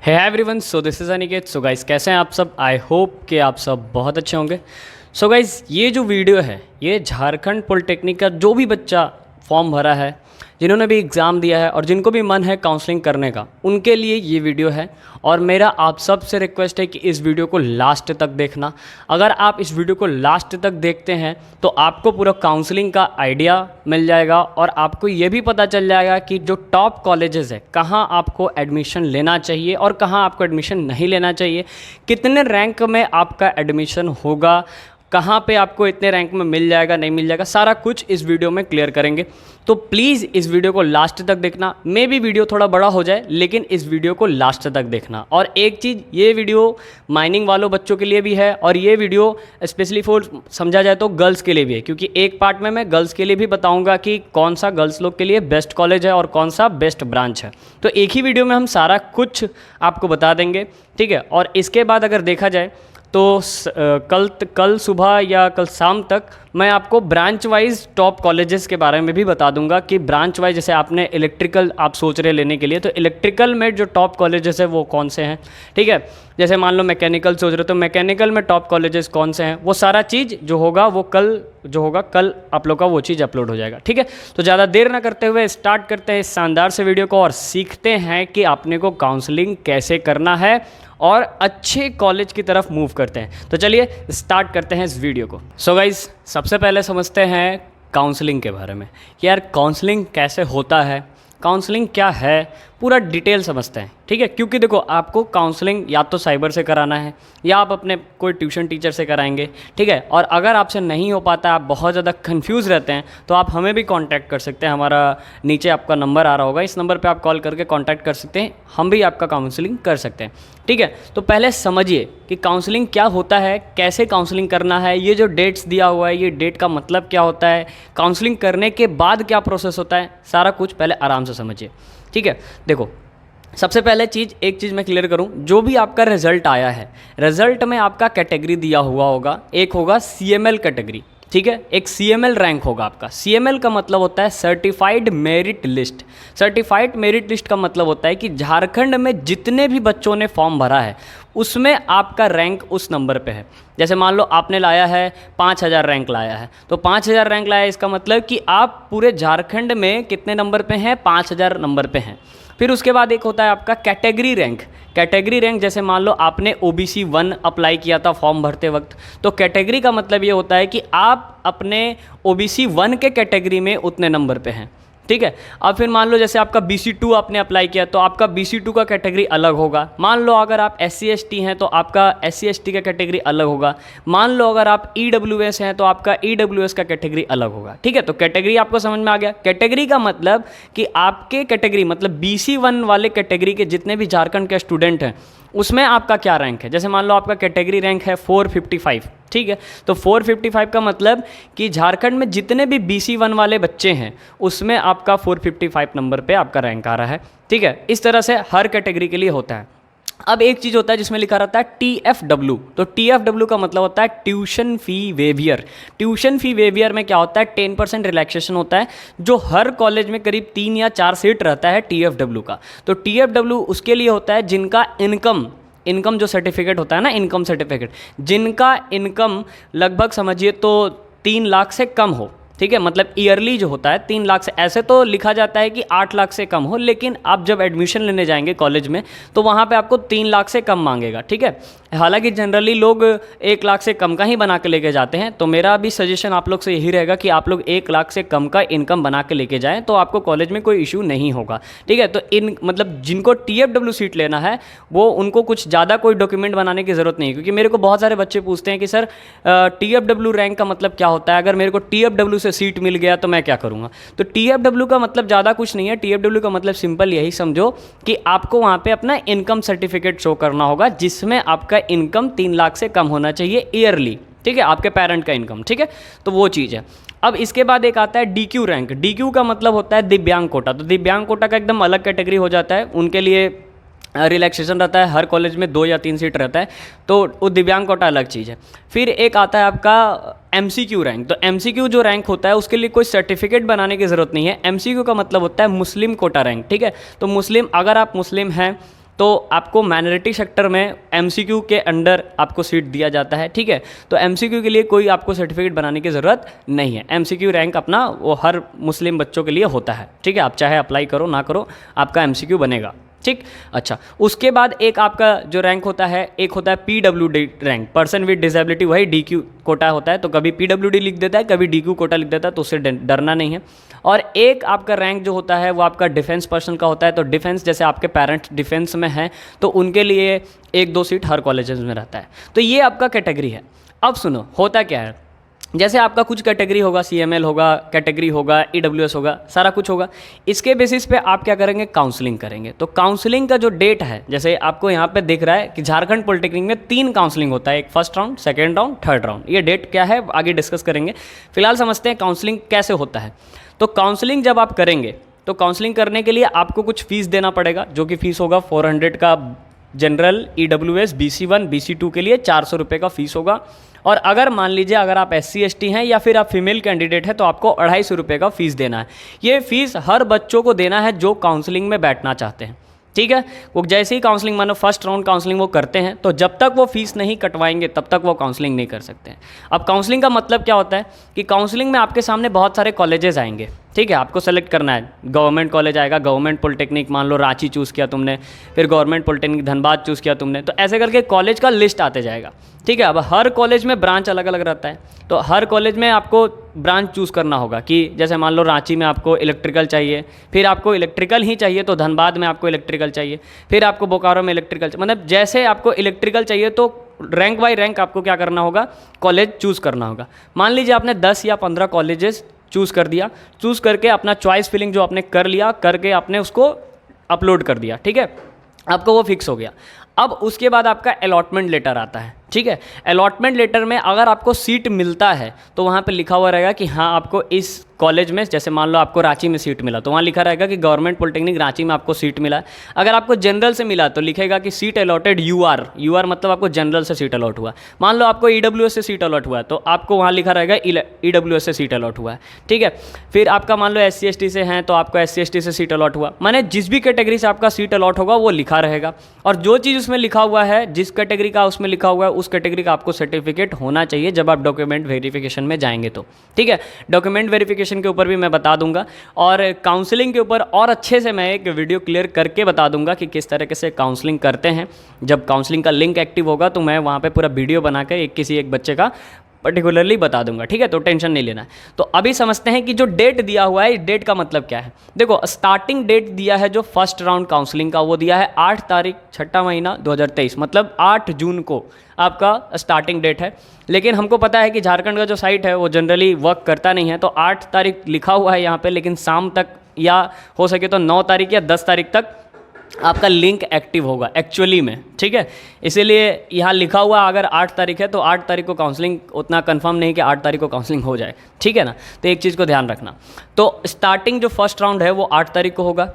है everyone, so this is Aniket. So guys, कैसे हैं आप सब? आई होप कि आप सब बहुत अच्छे होंगे। सो गाइस, ये जो वीडियो है ये झारखंड पॉलिटेक्निक का जो भी बच्चा फॉर्म भरा है, जिन्होंने भी एग्ज़ाम दिया है और जिनको भी मन है काउंसलिंग करने का, उनके लिए ये वीडियो है। और मेरा आप सब से रिक्वेस्ट है कि इस वीडियो को लास्ट तक देखना। अगर आप इस वीडियो को लास्ट तक देखते हैं तो आपको पूरा काउंसलिंग का आइडिया मिल जाएगा और आपको ये भी पता चल जाएगा कि जो टॉप कॉलेजेस है कहाँ आपको एडमिशन लेना चाहिए और कहाँ आपको एडमिशन नहीं लेना चाहिए, कितने रैंक में आपका एडमिशन होगा, कहाँ पे आपको इतने रैंक में मिल जाएगा नहीं मिल जाएगा, सारा कुछ इस वीडियो में क्लियर करेंगे। तो प्लीज़ इस वीडियो को लास्ट तक देखना। मे भी वीडियो थोड़ा बड़ा हो जाए लेकिन इस वीडियो को लास्ट तक देखना। और एक चीज़, ये वीडियो माइनिंग वालों बच्चों के लिए भी है और ये वीडियो स्पेशली फॉर समझा जाए तो गर्ल्स के लिए भी है, क्योंकि एक पार्ट में मैं गर्ल्स के लिए भी बताऊँगा कि कौन सा गर्ल्स लोग के लिए बेस्ट कॉलेज है और कौन सा बेस्ट ब्रांच है। तो एक ही वीडियो में हम सारा कुछ आपको बता देंगे, ठीक है। और इसके बाद अगर देखा जाए तो कल सुबह या कल शाम तक मैं आपको ब्रांच वाइज टॉप कॉलेजेस के बारे में भी बता दूंगा कि ब्रांच वाइज, जैसे आपने इलेक्ट्रिकल आप सोच रहे लेने के लिए, तो इलेक्ट्रिकल में जो टॉप कॉलेजेस है वो कौन से हैं, ठीक है। जैसे मान लो मैकेनिकल सोच रहे हो तो मैकेनिकल में टॉप कॉलेजेस कौन से हैं, वो सारा चीज़ जो होगा वो कल आप लोग का वो चीज़ अपलोड हो जाएगा, ठीक है। तो ज़्यादा देर ना करते हुए स्टार्ट करते हैं इस शानदार से वीडियो को और सीखते हैं कि आपने को काउंसलिंग कैसे करना है और अच्छे कॉलेज की तरफ मूव करते हैं। तो चलिए स्टार्ट करते हैं इस वीडियो को। सो गाइस, सबसे पहले समझते हैं काउंसलिंग के बारे में कि यार काउंसलिंग कैसे होता है, काउंसलिंग क्या है, पूरा डिटेल समझते हैं, ठीक है। क्योंकि देखो, आपको काउंसलिंग या तो साइबर से कराना है या आप अपने कोई ट्यूशन टीचर से कराएंगे, ठीक है। और अगर आपसे नहीं हो पाता, आप बहुत ज़्यादा कंफ्यूज रहते हैं, तो आप हमें भी कांटेक्ट कर सकते हैं। हमारा नीचे आपका नंबर आ रहा होगा, इस नंबर पे आप कॉल करके कांटेक्ट कर सकते हैं, हम भी आपका काउंसलिंग कर सकते हैं, ठीक है। तो पहले समझिए कि काउंसलिंग क्या होता है, कैसे काउंसलिंग करना है, ये जो डेट्स दिया हुआ है ये डेट का मतलब क्या होता है, काउंसलिंग करने के बाद क्या प्रोसेस होता है, सारा कुछ पहले आराम से समझिए, ठीक है। देखो, सबसे पहले एक चीज़ मैं क्लियर करूं, जो भी आपका रिजल्ट आया है, रिजल्ट में आपका कैटेगरी दिया हुआ होगा। एक होगा CML कैटेगरी, ठीक है, एक CML रैंक होगा आपका। CML का मतलब होता है certified merit list. Certified merit list का मतलब होता है कि झारखंड में जितने भी बच्चों ने फॉर्म भरा है उसमें आपका रैंक उस नंबर पे है। जैसे मान लो आपने लाया है 5000 रैंक लाया है, तो 5000 रैंक लाया है, इसका मतलब कि आप पूरे झारखंड में कितने नंबर पे हैं, 5000 नंबर पे हैं। फिर उसके बाद एक होता है आपका कैटेगरी रैंक। कैटेगरी रैंक, जैसे मान लो आपने OBC 1 अप्लाई किया था फॉर्म भरते वक्त, तो कैटेगरी का मतलब ये होता है कि आप अपने OBC 1 के कैटेगरी में उतने नंबर पे हैं, ठीक है। अब फिर मान लो जैसे आपका BC 2 आपने अप्लाई किया, तो आपका BC 2 का कैटेगरी अलग होगा। मान लो अगर आप SC ST हैं तो आपका SC ST का कैटेगरी अलग होगा। मान लो अगर आप EWS हैं तो आपका EWS का कैटेगरी अलग होगा, ठीक है। तो कैटेगरी आपको समझ में आ गया। कैटेगरी का मतलब कि आपके कैटेगरी, मतलब BC 1 वाले कैटेगरी के जितने भी झारखंड के स्टूडेंट हैं उसमें आपका क्या रैंक है। जैसे मान लो आपका कैटेगरी रैंक है 455, ठीक है। तो 455 का मतलब कि झारखंड में जितने भी BC 1 वाले बच्चे हैं उसमें आपका 455 नंबर पे आपका रैंक आ रहा है, ठीक है। इस तरह से हर कैटेगरी के लिए होता है। अब एक चीज़ होता है जिसमें लिखा रहता है TFW। तो TFW का मतलब होता है tuition fee waiver. Tuition fee waiver में क्या होता है, 10% रिलैक्सेशन होता है, जो हर कॉलेज में करीब 3 या 4 सीट रहता है TFW का। तो TFW उसके लिए होता है जिनका इनकम जो सर्टिफिकेट होता है ना, इनकम सर्टिफिकेट, जिनका इनकम लगभग समझिए तो 3 लाख से कम हो, ठीक है। मतलब ईयरली जो होता है 3 लाख से, ऐसे तो लिखा जाता है कि 8 लाख से कम हो, लेकिन आप जब एडमिशन लेने जाएंगे कॉलेज में तो वहाँ पे आपको 3 लाख से कम मांगेगा, ठीक है। हालांकि जनरली लोग 1 लाख से कम का ही बना के लेके जाते हैं, तो मेरा भी सजेशन आप लोग से यही रहेगा कि आप लोग 1 लाख से कम का इनकम बना के लेके जाएँ, तो आपको कॉलेज में कोई इशू नहीं होगा, ठीक है। तो मतलब जिनको TFW सीट लेना है वो, उनको कुछ ज़्यादा कोई डॉक्यूमेंट बनाने की ज़रूरत नहीं है। क्योंकि मेरे को बहुत सारे बच्चे पूछते हैं कि सर TFW रैंक का मतलब क्या होता है, अगर मेरे को TFW से सीट मिल गया तो मैं क्या करूँगा। तो TFW का मतलब ज़्यादा कुछ नहीं है। TFW का मतलब सिंपल यही समझो कि आपको वहाँ पे अपना इनकम सर्टिफिकेट शो करना होगा जिसमें आपका इनकम 3 लाख से कम होना चाहिए ईयरली, ठीक है, आपके पेरेंट का इनकम, ठीक है। तो वो चीज़ है। अब इसके बाद एक आता है DQ रैंक। DQ का मतलब होता है दिव्यांग कोटा। तो दिव्यांग कोटा का एकदम अलग कैटेगरी हो जाता है, उनके लिए रिलैक्सेशन रहता है, हर कॉलेज में 2 या 3 सीट रहता है, तो वो दिव्यांग कोटा अलग चीज़ है। फिर एक आता है आपका MCQ रैंक। तो MCQ जो रैंक होता है उसके लिए कोई सर्टिफिकेट बनाने की ज़रूरत नहीं है। MCQ का मतलब होता है मुस्लिम कोटा रैंक, ठीक है। तो मुस्लिम, अगर आप मुस्लिम हैं तो आपको माइनॉरिटी सेक्टर में एमसीक्यू के अंडर आपको सीट दिया जाता है, ठीक है। तो एमसीक्यू के लिए कोई आपको सर्टिफिकेट बनाने की ज़रूरत नहीं है। एमसीक्यू रैंक अपना वो हर मुस्लिम बच्चों के लिए होता है, ठीक है। आप चाहे अप्लाई करो ना करो, आपका एमसीक्यू बनेगा, ठीक। अच्छा, उसके बाद एक आपका जो रैंक होता है, एक होता है PWD rank, person with disability, वही डीक्यू कोटा होता है। तो कभी पीडब्ल्यूडी लिख देता है, कभी डीक्यू कोटा लिख देता है, तो उससे डरना नहीं है। और एक आपका रैंक जो होता है वो आपका डिफेंस पर्सन का होता है। तो डिफेंस, जैसे आपके पेरेंट्स डिफेंस में हैं तो उनके लिए 1-2 सीट हर कॉलेजेस में रहता है। तो ये आपका कैटेगरी है। अब सुनो, होता क्या है, जैसे आपका कुछ कैटेगरी होगा, सीएमएल होगा, कैटेगरी होगा, ईडब्ल्यूएस होगा, सारा कुछ होगा। इसके बेसिस पे आप क्या करेंगे, काउंसलिंग करेंगे। तो काउंसलिंग का जो डेट है, जैसे आपको यहाँ पे दिख रहा है कि झारखंड पॉलिटेक्निक में 3 काउंसलिंग होता है, एक first round, second round, third round. ये डेट क्या है आगे डिस्कस करेंगे। फिलहाल समझते हैं काउंसलिंग कैसे होता है। तो काउंसलिंग जब आप करेंगे तो काउंसलिंग करने के लिए आपको कुछ फीस देना पड़ेगा, जो कि फीस होगा 400 का जनरल, ईडब्ल्यूएस, BC1, BC2 के लिए 400 रुपये का फीस होगा। और अगर मान लीजिए अगर आप SC ST हैं या फिर आप फीमेल कैंडिडेट हैं तो आपको 250 रुपये का फ़ीस देना है। ये फ़ीस हर बच्चों को देना है जो काउंसलिंग में बैठना चाहते हैं, ठीक है। वो जैसे ही काउंसलिंग, मानो फर्स्ट राउंड काउंसलिंग वो करते हैं, तो जब तक वो फीस नहीं कटवाएंगे तब तक वो काउंसलिंग नहीं कर सकते हैं। अब काउंसलिंग का मतलब क्या होता है कि काउंसलिंग में आपके सामने बहुत सारे कॉलेजेस आएंगे, ठीक है। आपको सेलेक्ट करना है, गवर्नमेंट कॉलेज आएगा, गवर्नमेंट पॉलिटेक्निक, मान लो रांची चूज़ किया तुमने, फिर गवर्नमेंट पॉलिटेक्निक धनबाद चूज़ किया तुमने, तो ऐसे करके कॉलेज का लिस्ट आते जाएगा, ठीक है। अब हर कॉलेज में ब्रांच अलग अलग रहता है, तो हर कॉलेज में आपको ब्रांच चूज़ करना होगा कि जैसे मान लो रांची में आपको इलेक्ट्रिकल चाहिए, फिर आपको इलेक्ट्रिकल ही चाहिए तो धनबाद में आपको इलेक्ट्रिकल चाहिए, फिर आपको बोकारो में इलेक्ट्रिकल, मतलब जैसे आपको इलेक्ट्रिकल चाहिए तो रैंक बाई रैंक आपको क्या करना होगा, कॉलेज चूज़ करना होगा। मान लीजिए आपने 10 या 15 कॉलेजेस चूज़ कर दिया, चूज़ करके अपना चॉइस फिलिंग जो आपने कर लिया, करके आपने उसको अपलोड कर दिया, ठीक है, आपको वो फिक्स हो गया। अब उसके बाद आपका अलॉटमेंट लेटर आता है, ठीक है। अलॉटमेंट लेटर में अगर आपको सीट मिलता है तो वहाँ पे लिखा हुआ रहेगा कि हाँ आपको इस कॉलेज में, जैसे मान लो आपको रांची में सीट मिला तो वहाँ लिखा रहेगा कि गवर्नमेंट पॉलिटेक्निक रांची में आपको सीट मिला है। अगर आपको जनरल से मिला तो लिखेगा कि सीट अलॉटेड यूआर मतलब आपको जनरल से सीट अलॉट हुआ। मान लो आपको ईडब्ल्यूएस से सीट अलॉट हुआ है तो आपको वहाँ लिखा रहेगा ईडब्ल्यूएस से सीट अलॉट हुआ है, ठीक है। फिर आपका मान लो SC ST से हैं तो आपको SC ST से सीट अलॉट हुआ, माने जिस भी कैटेगरी से आपका सीट अलॉट होगा वो लिखा रहेगा। और जो चीज़ उसमें लिखा हुआ है, जिस कैटेगरी का उसमें लिखा हुआ है, उस कैटेगरी का आपको सर्टिफिकेट होना चाहिए जब आप डॉक्यूमेंट वेरिफिकेशन में जाएंगे तो, ठीक है। डॉक्यूमेंट वेरिफिकेशन के ऊपर भी मैं बता दूंगा और काउंसलिंग के ऊपर और अच्छे से मैं एक वीडियो क्लियर करके बता दूंगा कि किस तरीके से काउंसलिंग करते हैं। जब काउंसलिंग का लिंक एक्टिव होगा तो मैं वहाँ पे पूरा वीडियो बनाकर किसी एक बच्चे का पर्टिकुलरली बता दूंगा, ठीक है। तो टेंशन नहीं लेना है। तो अभी समझते हैं कि जो डेट दिया हुआ है, इस डेट का मतलब क्या है। देखो, स्टार्टिंग डेट दिया है जो फर्स्ट राउंड काउंसलिंग का, वो दिया है 8 तारीख 6वां महीना 2023, मतलब 8 जून को आपका स्टार्टिंग डेट है। लेकिन हमको पता है कि झारखंड का जो साइट है वो जनरली वर्क करता नहीं है, तो 8 तारीख लिखा हुआ है यहाँ पे, लेकिन शाम तक या हो सके तो 9 तारीख या 10 तारीख तक आपका लिंक एक्टिव होगा एक्चुअली में, ठीक है। इसीलिए यहाँ लिखा हुआ अगर 8 तारीख है तो 8 तारीख को काउंसलिंग, उतना कंफर्म नहीं कि 8 तारीख को काउंसलिंग हो जाए, ठीक है ना। तो एक चीज़ को ध्यान रखना। तो स्टार्टिंग जो फर्स्ट राउंड है वो 8 तारीख को होगा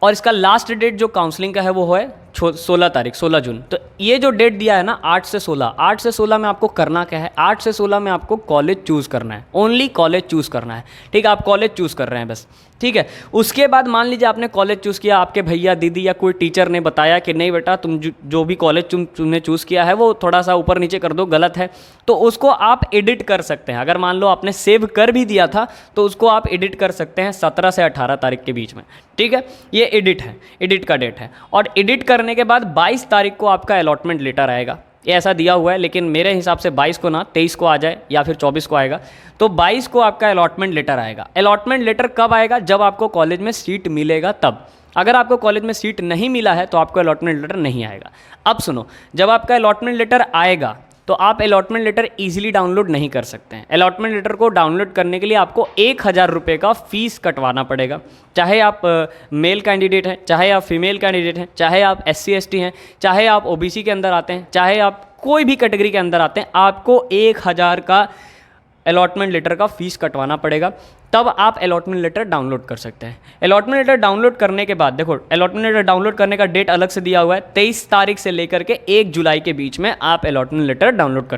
और इसका लास्ट डेट जो काउंसलिंग का है वो है 16 तारीख, 16 जून। तो ये जो डेट दिया है ना 8 से 16, 8 से 16 में आपको करना क्या है, 8 से 16 में आपको कॉलेज चूज़ करना है, ओनली कॉलेज चूज़ करना है, ठीक है। आप कॉलेज चूज़ कर रहे हैं बस, ठीक है। उसके बाद मान लीजिए आपने कॉलेज चूज़ किया, आपके भैया दीदी या कोई टीचर ने बताया कि नहीं बेटा तुम जो भी कॉलेज तुमने चूज़ किया है वो थोड़ा सा ऊपर नीचे कर दो, गलत है, तो उसको आप एडिट कर सकते हैं। अगर मान लो आपने सेव कर भी दिया था तो उसको आप एडिट कर सकते हैं 17 से 18 तारीख के बीच में, ठीक है। ये एडिट है, एडिट का डेट है। और एडिट करने के बाद 22 तारीख को आपका अलॉटमेंट लेटर आएगा। ये ऐसा दिया हुआ है लेकिन मेरे हिसाब से 22 को ना 23 को आ जाए या फिर 24 को आएगा। तो 22 को आपका अलॉटमेंट लेटर आएगा। अलॉटमेंट लेटर कब आएगा, जब आपको कॉलेज में सीट मिलेगा तब। अगर आपको कॉलेज में सीट नहीं मिला है तो आपको अलॉटमेंट लेटर नहीं आएगा। अब सुनो, जब आपका अलॉटमेंट लेटर आएगा तो आप अलॉटमेंट लेटर इजीली डाउनलोड नहीं कर सकते हैं। अलॉटमेंट लेटर को डाउनलोड करने के लिए आपको 1000 रुपये का फ़ीस कटवाना पड़ेगा। चाहे आप मेल कैंडिडेट हैं, चाहे आप फीमेल कैंडिडेट हैं, चाहे आप SC ST हैं, चाहे आप OBC के अंदर आते हैं, चाहे आप कोई भी कैटेगरी के अंदर आते हैं, आपको 1000 का अलॉटमेंट लेटर का फ़ीस कटवाना पड़ेगा, तब आप अलॉटमेंट लेटर डाउनलोड कर सकते हैं। अलॉटमेंट लेटर डाउनलोड करने के बाद देखो, अलॉटमेंट लेटर डाउनलोड करने का डेट अलग से दिया हुआ है, 23 तारीख से लेकर के 1 जुलाई के बीच में आप अलॉटमेंट लेटर डाउनलोड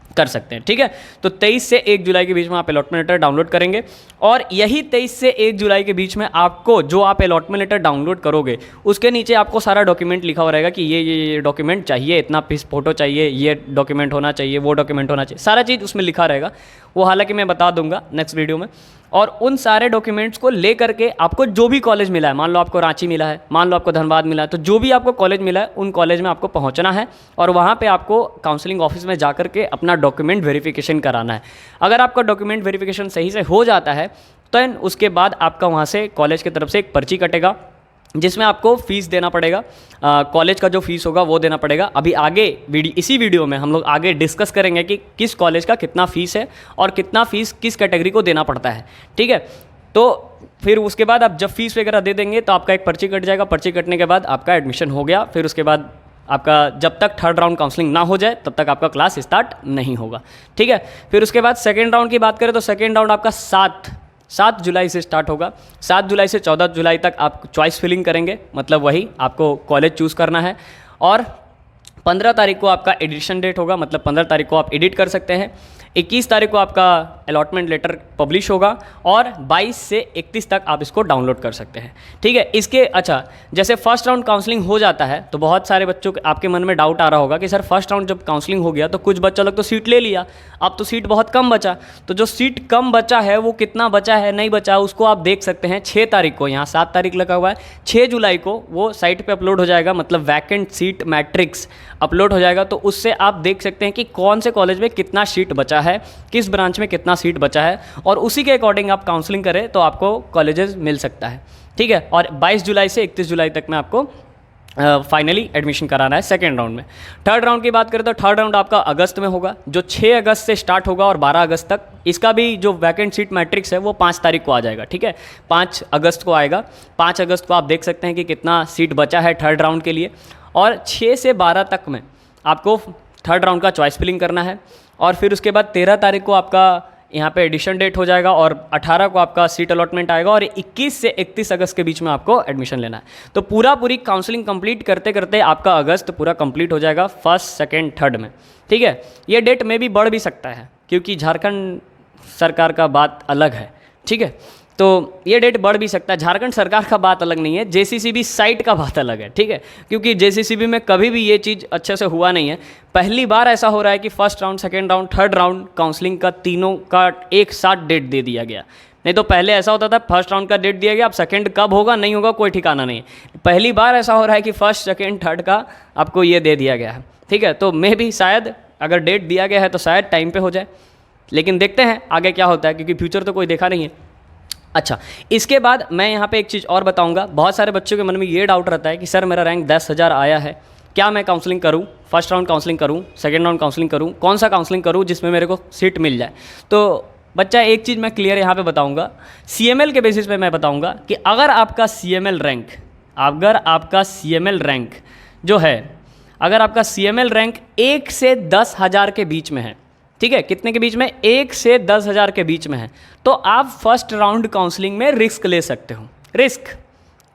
कर सकते हैं। ठीक है, तो 23 से 1 जुलाई के बीच में आप अलॉटमेंट लेटर डाउनलोड करेंगे और यही 23 से 1 जुलाई के बीच में आपको जो आप अलॉटमेंट लेटर डाउनलोड करोगे उसके नीचे आपको सारा डॉक्यूमेंट लिखा हुआ रहेगा कि ये डॉक्यूमेंट चाहिए, इतना पीस फोटो चाहिए, ये डॉक्यूमेंट होना चाहिए, वो डॉक्यूमेंट होना चाहिए, सारा चीज़ उसमें लिखा रहेगा। वो हालांकि मैं बता दूंगा नेक्स्ट वीडियो में। और उन सारे डॉक्यूमेंट्स को ले करके आपको जो भी कॉलेज मिला है, मान लो आपको रांची मिला है, मान लो आपको धनबाद मिला है, तो जो भी आपको कॉलेज मिला है उन कॉलेज में आपको पहुंचना है और वहाँ पे आपको काउंसलिंग ऑफिस में जा करके अपना डॉक्यूमेंट वेरिफिकेशन कराना है। अगर आपका डॉक्यूमेंट वेरिफिकेशन सही से हो जाता है तो उसके बाद आपका वहाँ से कॉलेज की तरफ से एक पर्ची कटेगा जिसमें आपको फ़ीस देना पड़ेगा। कॉलेज का जो फ़ीस होगा वो देना पड़ेगा। अभी आगे इसी वीडियो में हम लोग आगे डिस्कस करेंगे कि किस कॉलेज का कितना फ़ीस है और कितना फ़ीस किस कैटेगरी को देना पड़ता है। ठीक है, तो फिर उसके बाद आप जब फीस वगैरह दे देंगे तो आपका एक पर्ची कट जाएगा। पर्ची कटने के बाद आपका एडमिशन हो गया। फिर उसके बाद आपका जब तक थर्ड राउंड काउंसलिंग ना हो जाए तब तक आपका क्लास स्टार्ट नहीं होगा। ठीक है, फिर उसके बाद सेकेंड राउंड की बात करें तो सेकेंड राउंड आपका 7 जुलाई से स्टार्ट होगा। 7 जुलाई से 14 जुलाई तक आप चॉइस फिलिंग करेंगे, मतलब वही आपको कॉलेज चूज़ करना है। और 15 तारीख को आपका एडिशन डेट होगा, मतलब 15 तारीख को आप एडिट कर सकते हैं। 21 तारीख को आपका अलॉटमेंट लेटर पब्लिश होगा और 22 से 31 तक आप इसको डाउनलोड कर सकते हैं। ठीक है, इसके अच्छा जैसे फर्स्ट राउंड काउंसलिंग हो जाता है तो बहुत सारे बच्चों के आपके मन में डाउट आ रहा होगा कि सर फर्स्ट राउंड जब काउंसलिंग हो गया तो कुछ बच्चा लोग तो सीट ले लिया, अब तो सीट बहुत कम बचा। तो जो सीट कम बचा है वो कितना बचा है नहीं बचा उसको आप देख सकते हैं 6 तारीख को, यहाँ 7 तारीख लगा हुआ है, 6 जुलाई को वो साइट पर अपलोड हो जाएगा, मतलब वैकेंट सीट मैट्रिक्स अपलोड हो जाएगा। तो उससे आप देख सकते हैं कि कौन से कॉलेज में कितना सीट बचा है, किस ब्रांच में कितना सीट बचा है और उसी के अकॉर्डिंग आप काउंसलिंग करें तो आपको कॉलेजेस मिल सकता है। ठीक है, और 22 जुलाई से 31 जुलाई तक में आपको फाइनली एडमिशन कराना है सेकेंड राउंड में। थर्ड राउंड की बात करें तो थर्ड राउंड आपका अगस्त में होगा, जो 6 अगस्त से स्टार्ट होगा और 12 अगस्त तक। इसका भी जो वैकेंट सीट मैट्रिक्स है वो 5 तारीख को आ जाएगा। ठीक है, 5 अगस्त को आएगा। 5 अगस्त को आप देख सकते हैं कि कितना सीट बचा है थर्ड राउंड के लिए। और 6 से 12 तक में आपको थर्ड राउंड का चॉइस फिलिंग करना है। और फिर उसके बाद 13 तारीख को आपका यहाँ पे एडिशन डेट हो जाएगा और 18 को आपका सीट अलॉटमेंट आएगा और 21 से 31 अगस्त के बीच में आपको एडमिशन लेना है। तो पूरी काउंसलिंग कंप्लीट करते करते आपका अगस्त पूरा कंप्लीट हो जाएगा फर्स्ट सेकेंड थर्ड में। ठीक है, ये डेट में भी बढ़ भी सकता है क्योंकि झारखंड सरकार का बात अलग है। ठीक है, तो ये डेट बढ़ भी सकता है। झारखंड सरकार का बात अलग नहीं है, जेसीसीबी साइट का बात अलग है। ठीक है, क्योंकि जेसीसीबी में कभी भी ये चीज़ अच्छे से हुआ नहीं है। पहली बार ऐसा हो रहा है कि first round, second round, third round counselling का तीनों का एक साथ डेट दे दिया गया। नहीं तो पहले ऐसा होता था फर्स्ट राउंड का डेट दिया गया, अब सेकेंड कब होगा नहीं होगा कोई ठिकाना नहीं है। पहली बार ऐसा हो रहा है कि फर्स्ट सेकेंड थर्ड का आपको ये दे दिया गया है। ठीक है, तो मैं भी शायद अगर डेट दिया गया है तो शायद टाइम पे हो जाए, लेकिन देखते हैं आगे क्या होता है क्योंकि फ्यूचर तो कोई देखा नहीं है। अच्छा, इसके बाद मैं यहाँ पे एक चीज़ और बताऊँगा। बहुत सारे बच्चों के मन में ये डाउट रहता है कि सर मेरा रैंक 10,000 आया है, क्या मैं काउंसलिंग करूँ, फर्स्ट राउंड काउंसलिंग करूँ, सेकेंड राउंड काउंसलिंग करूँ, कौन सा काउंसलिंग करूँ जिसमें मेरे को सीट मिल जाए। तो बच्चा एक चीज़ मैं क्लियर यहाँ पे बताऊँगा, CML के बेसिस पे मैं बताऊँगा कि अगर आपका CML रैंक जो है, अगर आपका CML रैंक 1 से 10,000 के बीच में है, ठीक है, कितने के बीच में, 1 से 10,000 के बीच में है, तो आप फर्स्ट राउंड काउंसलिंग में रिस्क ले सकते हो, रिस्क।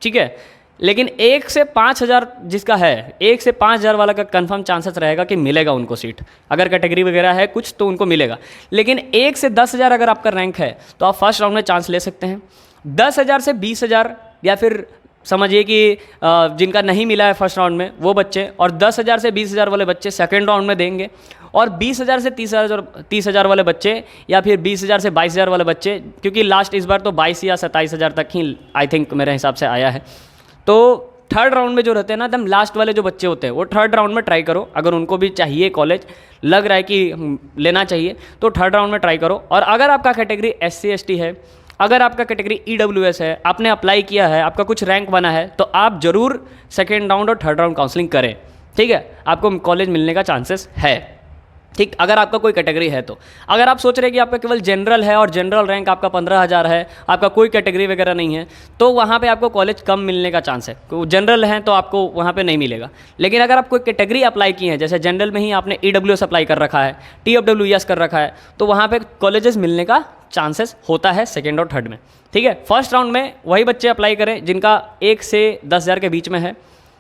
ठीक है, लेकिन 1 से 5,000 जिसका है, 1 से 5,000 वाला का कंफर्म चांसेस रहेगा कि मिलेगा उनको सीट, अगर कैटेगरी वगैरह है कुछ तो उनको मिलेगा। लेकिन 1 से 10,000 अगर आपका रैंक है तो आप फर्स्ट राउंड में चांस ले सकते हैं। 10,000 से 20,000 या फिर समझिए कि जिनका नहीं मिला है फर्स्ट राउंड में वो बच्चे, और 10,000 से 20,000 वाले बच्चे सेकेंड राउंड में देंगे, और 20,000 से 30,000 वाले बच्चे या फिर 20,000 से 22,000 वाले बच्चे, क्योंकि लास्ट इस बार तो 22 या 27,000 तक ही आई थिंक मेरे हिसाब से आया है। तो थर्ड राउंड में जो रहते हैं ना एकदम लास्ट वाले जो बच्चे होते हैं वो थर्ड राउंड में ट्राई करो। अगर उनको भी चाहिए कॉलेज, लग रहा है कि लेना चाहिए, तो थर्ड राउंड में ट्राई करो। और अगर आपका कैटेगरी SC ST है, अगर आपका कैटेगरी EWS है, आपने अप्लाई किया है, आपका कुछ रैंक बना है, तो आप ज़रूर सेकेंड राउंड और थर्ड राउंड काउंसलिंग करें। ठीक है, आपको कॉलेज मिलने का चांसेस है। ठीक, अगर आपका कोई कैटेगरी है तो। अगर आप सोच रहे हैं कि आपका केवल जनरल है और जनरल रैंक आपका 15,000 है, आपका कोई कैटेगरी वगैरह नहीं है, तो वहाँ पे आपको कॉलेज कम मिलने का चांस है। जनरल हैं तो आपको वहाँ पे नहीं मिलेगा। लेकिन अगर आप कोई कैटेगरी अप्लाई की है, जैसे जनरल में ही आपने EWS अप्लाई कर रखा है, TFWS कर रखा है, तो वहाँ पर कॉलेजेस मिलने का चांसेस होता है सेकेंड और थर्ड में। ठीक है, फर्स्ट राउंड में वही बच्चे अप्लाई करें जिनका 1 से 10,000 के बीच में है।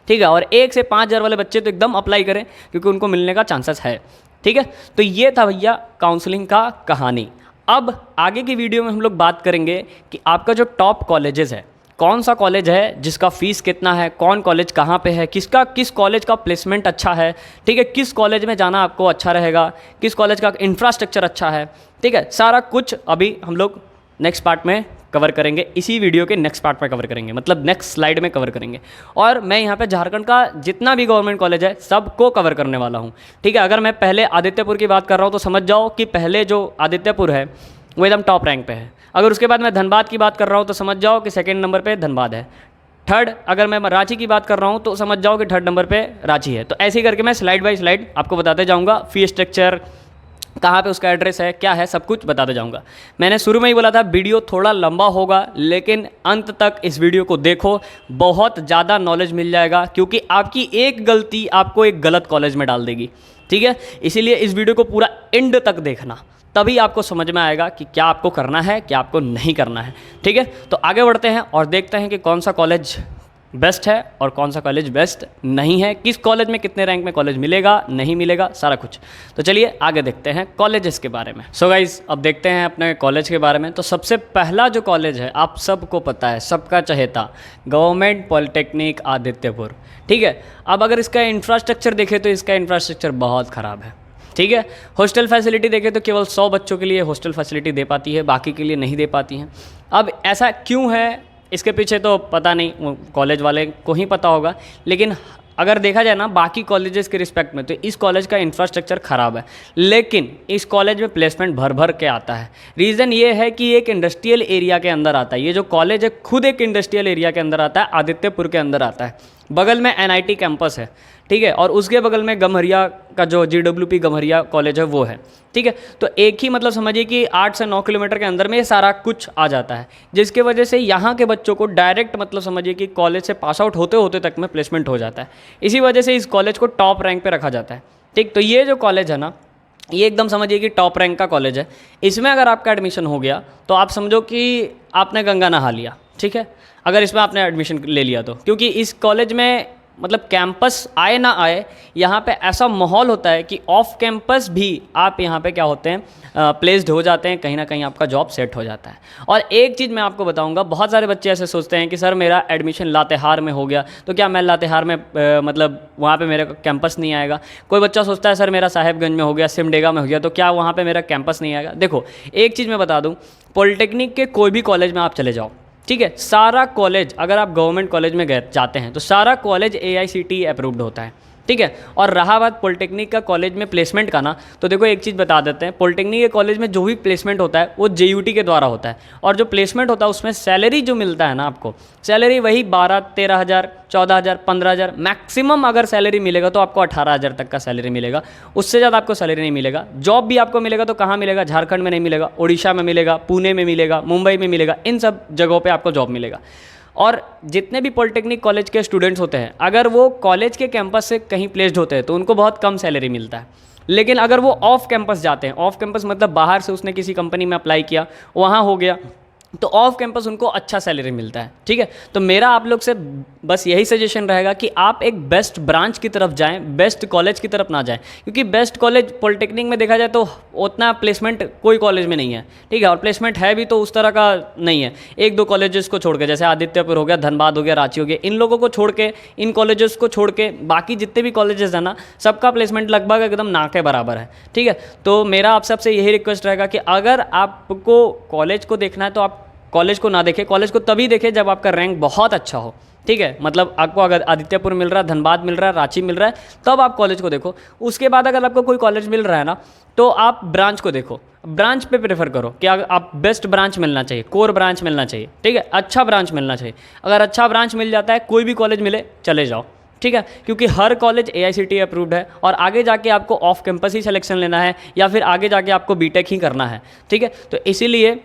ठीक है, और 1 से 5,000 वाले बच्चे तो एकदम अप्लाई करें क्योंकि उनको मिलने का चांसेस है। ठीक है, तो ये था भैया काउंसलिंग का कहानी। अब आगे की वीडियो में हम लोग बात करेंगे कि आपका जो टॉप कॉलेजेस है, कौन सा कॉलेज है जिसका फ़ीस कितना है, कौन कॉलेज कहाँ पे है, किस कॉलेज का प्लेसमेंट अच्छा है, ठीक है, किस कॉलेज में जाना आपको अच्छा रहेगा, किस कॉलेज का इंफ्रास्ट्रक्चर अच्छा है, ठीक है, सारा कुछ अभी हम लोग नेक्स्ट पार्ट में कवर करेंगे, इसी वीडियो के नेक्स्ट पार्ट में कवर करेंगे, मतलब नेक्स्ट स्लाइड में कवर करेंगे। और मैं यहाँ पे झारखंड का जितना भी गवर्नमेंट कॉलेज है सबको कवर करने वाला हूँ, ठीक है। अगर मैं पहले आदित्यपुर की बात कर रहा हूँ तो समझ जाओ कि पहले जो आदित्यपुर है वो एकदम टॉप रैंक पे है। अगर उसके बाद मैं धनबाद की बात कर रहा हूँ तो समझ जाओ कि सेकंड नंबर पे धनबाद है। थर्ड, अगर मैं रांची की बात कर रहा हूँ तो समझ जाओ कि थर्ड नंबर पे रांची है। तो ऐसे ही करके मैं स्लाइड बाय स्लाइड आपको बताते जाऊँगा, फी स्ट्रक्चर कहाँ पे उसका एड्रेस है, क्या है, सब कुछ बताते जाऊँगा। मैंने शुरू में ही बोला था वीडियो थोड़ा लंबा होगा, लेकिन अंत तक इस वीडियो को देखो, बहुत ज़्यादा नॉलेज मिल जाएगा, क्योंकि आपकी एक गलती आपको एक गलत कॉलेज में डाल देगी, ठीक है। इसीलिए इस वीडियो को पूरा एंड तक देखना, तभी आपको समझ में आएगा कि क्या आपको करना है, क्या आपको नहीं करना है, ठीक है। तो आगे बढ़ते हैं और देखते हैं कि कौन सा कॉलेज बेस्ट है और कौन सा कॉलेज बेस्ट नहीं है, किस कॉलेज में कितने रैंक में कॉलेज मिलेगा नहीं मिलेगा, सारा कुछ। तो चलिए आगे देखते हैं कॉलेजेस के बारे में। सो गाइज, अब देखते हैं अपने कॉलेज के बारे में। तो सबसे पहला जो कॉलेज है आप सबको पता है, सबका चहेता गवर्नमेंट पॉलिटेक्निक आदित्यपुर, ठीक है। अब अगर इसका इंफ्रास्ट्रक्चर देखें तो इसका इंफ्रास्ट्रक्चर बहुत ख़राब है, ठीक है। हॉस्टल फैसिलिटी देखें तो केवल 100 बच्चों के लिए हॉस्टल फैसिलिटी दे पाती है, बाकी के लिए नहीं दे पाती हैं। अब ऐसा क्यों है, इसके पीछे तो पता नहीं, कॉलेज वाले को ही पता होगा, लेकिन अगर देखा जाए ना बाकी कॉलेजेस के रिस्पेक्ट में तो इस कॉलेज का इंफ्रास्ट्रक्चर ख़राब है, लेकिन इस कॉलेज में प्लेसमेंट भर भर के आता है। रीज़न ये है कि एक इंडस्ट्रियल एरिया के अंदर आता है, ये जो कॉलेज है खुद एक इंडस्ट्रियल एरिया के अंदर आता है, आदित्यपुर के अंदर आता है। बगल में NIT कैंपस है, ठीक है, और उसके बगल में गम्हरिया का जो GWP गम्हरिया कॉलेज है वो है, ठीक है। तो एक ही मतलब समझिए कि 8 से 9 किलोमीटर के अंदर में ये सारा कुछ आ जाता है, जिसकी वजह से यहाँ के बच्चों को डायरेक्ट मतलब समझिए कि कॉलेज से पास आउट होते होते तक में प्लेसमेंट हो जाता है। इसी वजह से इस कॉलेज को टॉप रैंक पे रखा जाता है, ठीक। तो ये जो कॉलेज है ना, ये एकदम समझिए कि टॉप रैंक का कॉलेज है। इसमें अगर आपका एडमिशन हो गया तो आप समझो कि आपने गंगा नहा लिया, ठीक है, अगर इसमें आपने एडमिशन ले लिया तो। क्योंकि इस कॉलेज में मतलब कैंपस आए ना आए, यहाँ पे ऐसा माहौल होता है कि ऑफ कैंपस भी आप यहाँ पे क्या होते हैं, प्लेस्ड हो जाते हैं, कहीं ना कहीं आपका जॉब सेट हो जाता है। और एक चीज़ मैं आपको बताऊँगा, बहुत सारे बच्चे ऐसे सोचते हैं कि सर मेरा एडमिशन लातेहार में हो गया तो क्या मैं लातेहार में मतलब वहाँ पे मेरे कैंपस नहीं आएगा। कोई बच्चा सोचता है सर मेरा साहेबगंज में हो गया, सिमडेगा में हो गया, तो क्या वहाँ पर मेरा कैंपस नहीं आएगा। देखो एक चीज़ मैं बता दूँ, पॉलिटेक्निक के कोई भी कॉलेज में आप चले जाओ, ठीक है, सारा कॉलेज, अगर आप गवर्नमेंट कॉलेज में गए जाते हैं तो सारा कॉलेज AICTE अप्रूव्ड होता है, ठीक है। और रहा बात पॉलिटेक्निक का कॉलेज में प्लेसमेंट का ना, तो देखो एक चीज़ बता देते हैं, पॉलिटेक्निक के कॉलेज में जो भी प्लेसमेंट होता है वो JUT के द्वारा होता है, और जो प्लेसमेंट होता है उसमें सैलरी जो मिलता है ना आपको, सैलरी वही 12-13 हज़ार, 14 हज़ार, 15 हज़ार, मैक्सिमम अगर सैलरी मिलेगा तो आपको 18 हज़ार तक का सैलरी मिलेगा, उससे ज़्यादा आपको सैलरी नहीं मिलेगा। जॉब भी आपको मिलेगा तो कहाँ मिलेगा, झारखंड में नहीं मिलेगा, उड़ीसा में मिलेगा, पुणे में मिलेगा, मुंबई में मिलेगा, इन सब जगहों पर आपको जॉब मिलेगा। और जितने भी पॉलिटेक्निक कॉलेज के स्टूडेंट्स होते हैं, अगर वो कॉलेज के कैंपस से कहीं प्लेस्ड होते हैं तो उनको बहुत कम सैलरी मिलता है। लेकिन अगर वो ऑफ कैंपस जाते हैं, ऑफ कैंपस मतलब बाहर से उसने किसी कंपनी में अप्लाई किया, वहाँ हो गया, तो ऑफ कैंपस उनको अच्छा सैलरी मिलता है, ठीक है। तो मेरा आप लोग से बस यही सजेशन रहेगा कि आप एक बेस्ट ब्रांच की तरफ जाएं, बेस्ट कॉलेज की तरफ ना जाएं, क्योंकि बेस्ट कॉलेज पॉलिटेक्निक में देखा जाए तो उतना प्लेसमेंट कोई कॉलेज में नहीं है, ठीक है, और प्लेसमेंट है भी तो उस तरह का नहीं है। एक दो कॉलेजेस को छोड़ के, जैसे आदित्यपुर हो गया, धनबाद हो गया, रांची हो गया, इन लोगों को छोड़ के, इन कॉलेजेस को छोड़ के बाकी जितने भी कॉलेजेस हैं ना, सबका प्लेसमेंट लगभग एकदम ना के बराबर है, ठीक है। तो मेरा आप सबसे यही रिक्वेस्ट रहेगा कि अगर आपको कॉलेज को देखना है तो आप कॉलेज को ना देखें, कॉलेज को तभी देखें जब आपका रैंक बहुत अच्छा हो, ठीक है। मतलब आपको अगर आदित्यपुर मिल रहा है, धनबाद मिल रहा है, रांची मिल रहा है, तब आप कॉलेज को देखो। उसके बाद अगर आपको कोई कॉलेज मिल रहा है ना, तो आप ब्रांच को देखो, ब्रांच पे प्रेफर करो कि आप बेस्ट ब्रांच मिलना चाहिए, कोर ब्रांच मिलना चाहिए, ठीक है, अच्छा ब्रांच मिलना चाहिए। अगर अच्छा ब्रांच मिल जाता है, कोई भी कॉलेज मिले, चले जाओ, ठीक है, क्योंकि हर कॉलेज AICTE अप्रूव्ड है, और आगे जाके आपको ऑफ कैंपस ही सिलेक्शन लेना है या फिर आगे जाके आपको BTech ही करना है, ठीक है। तो इसीलिए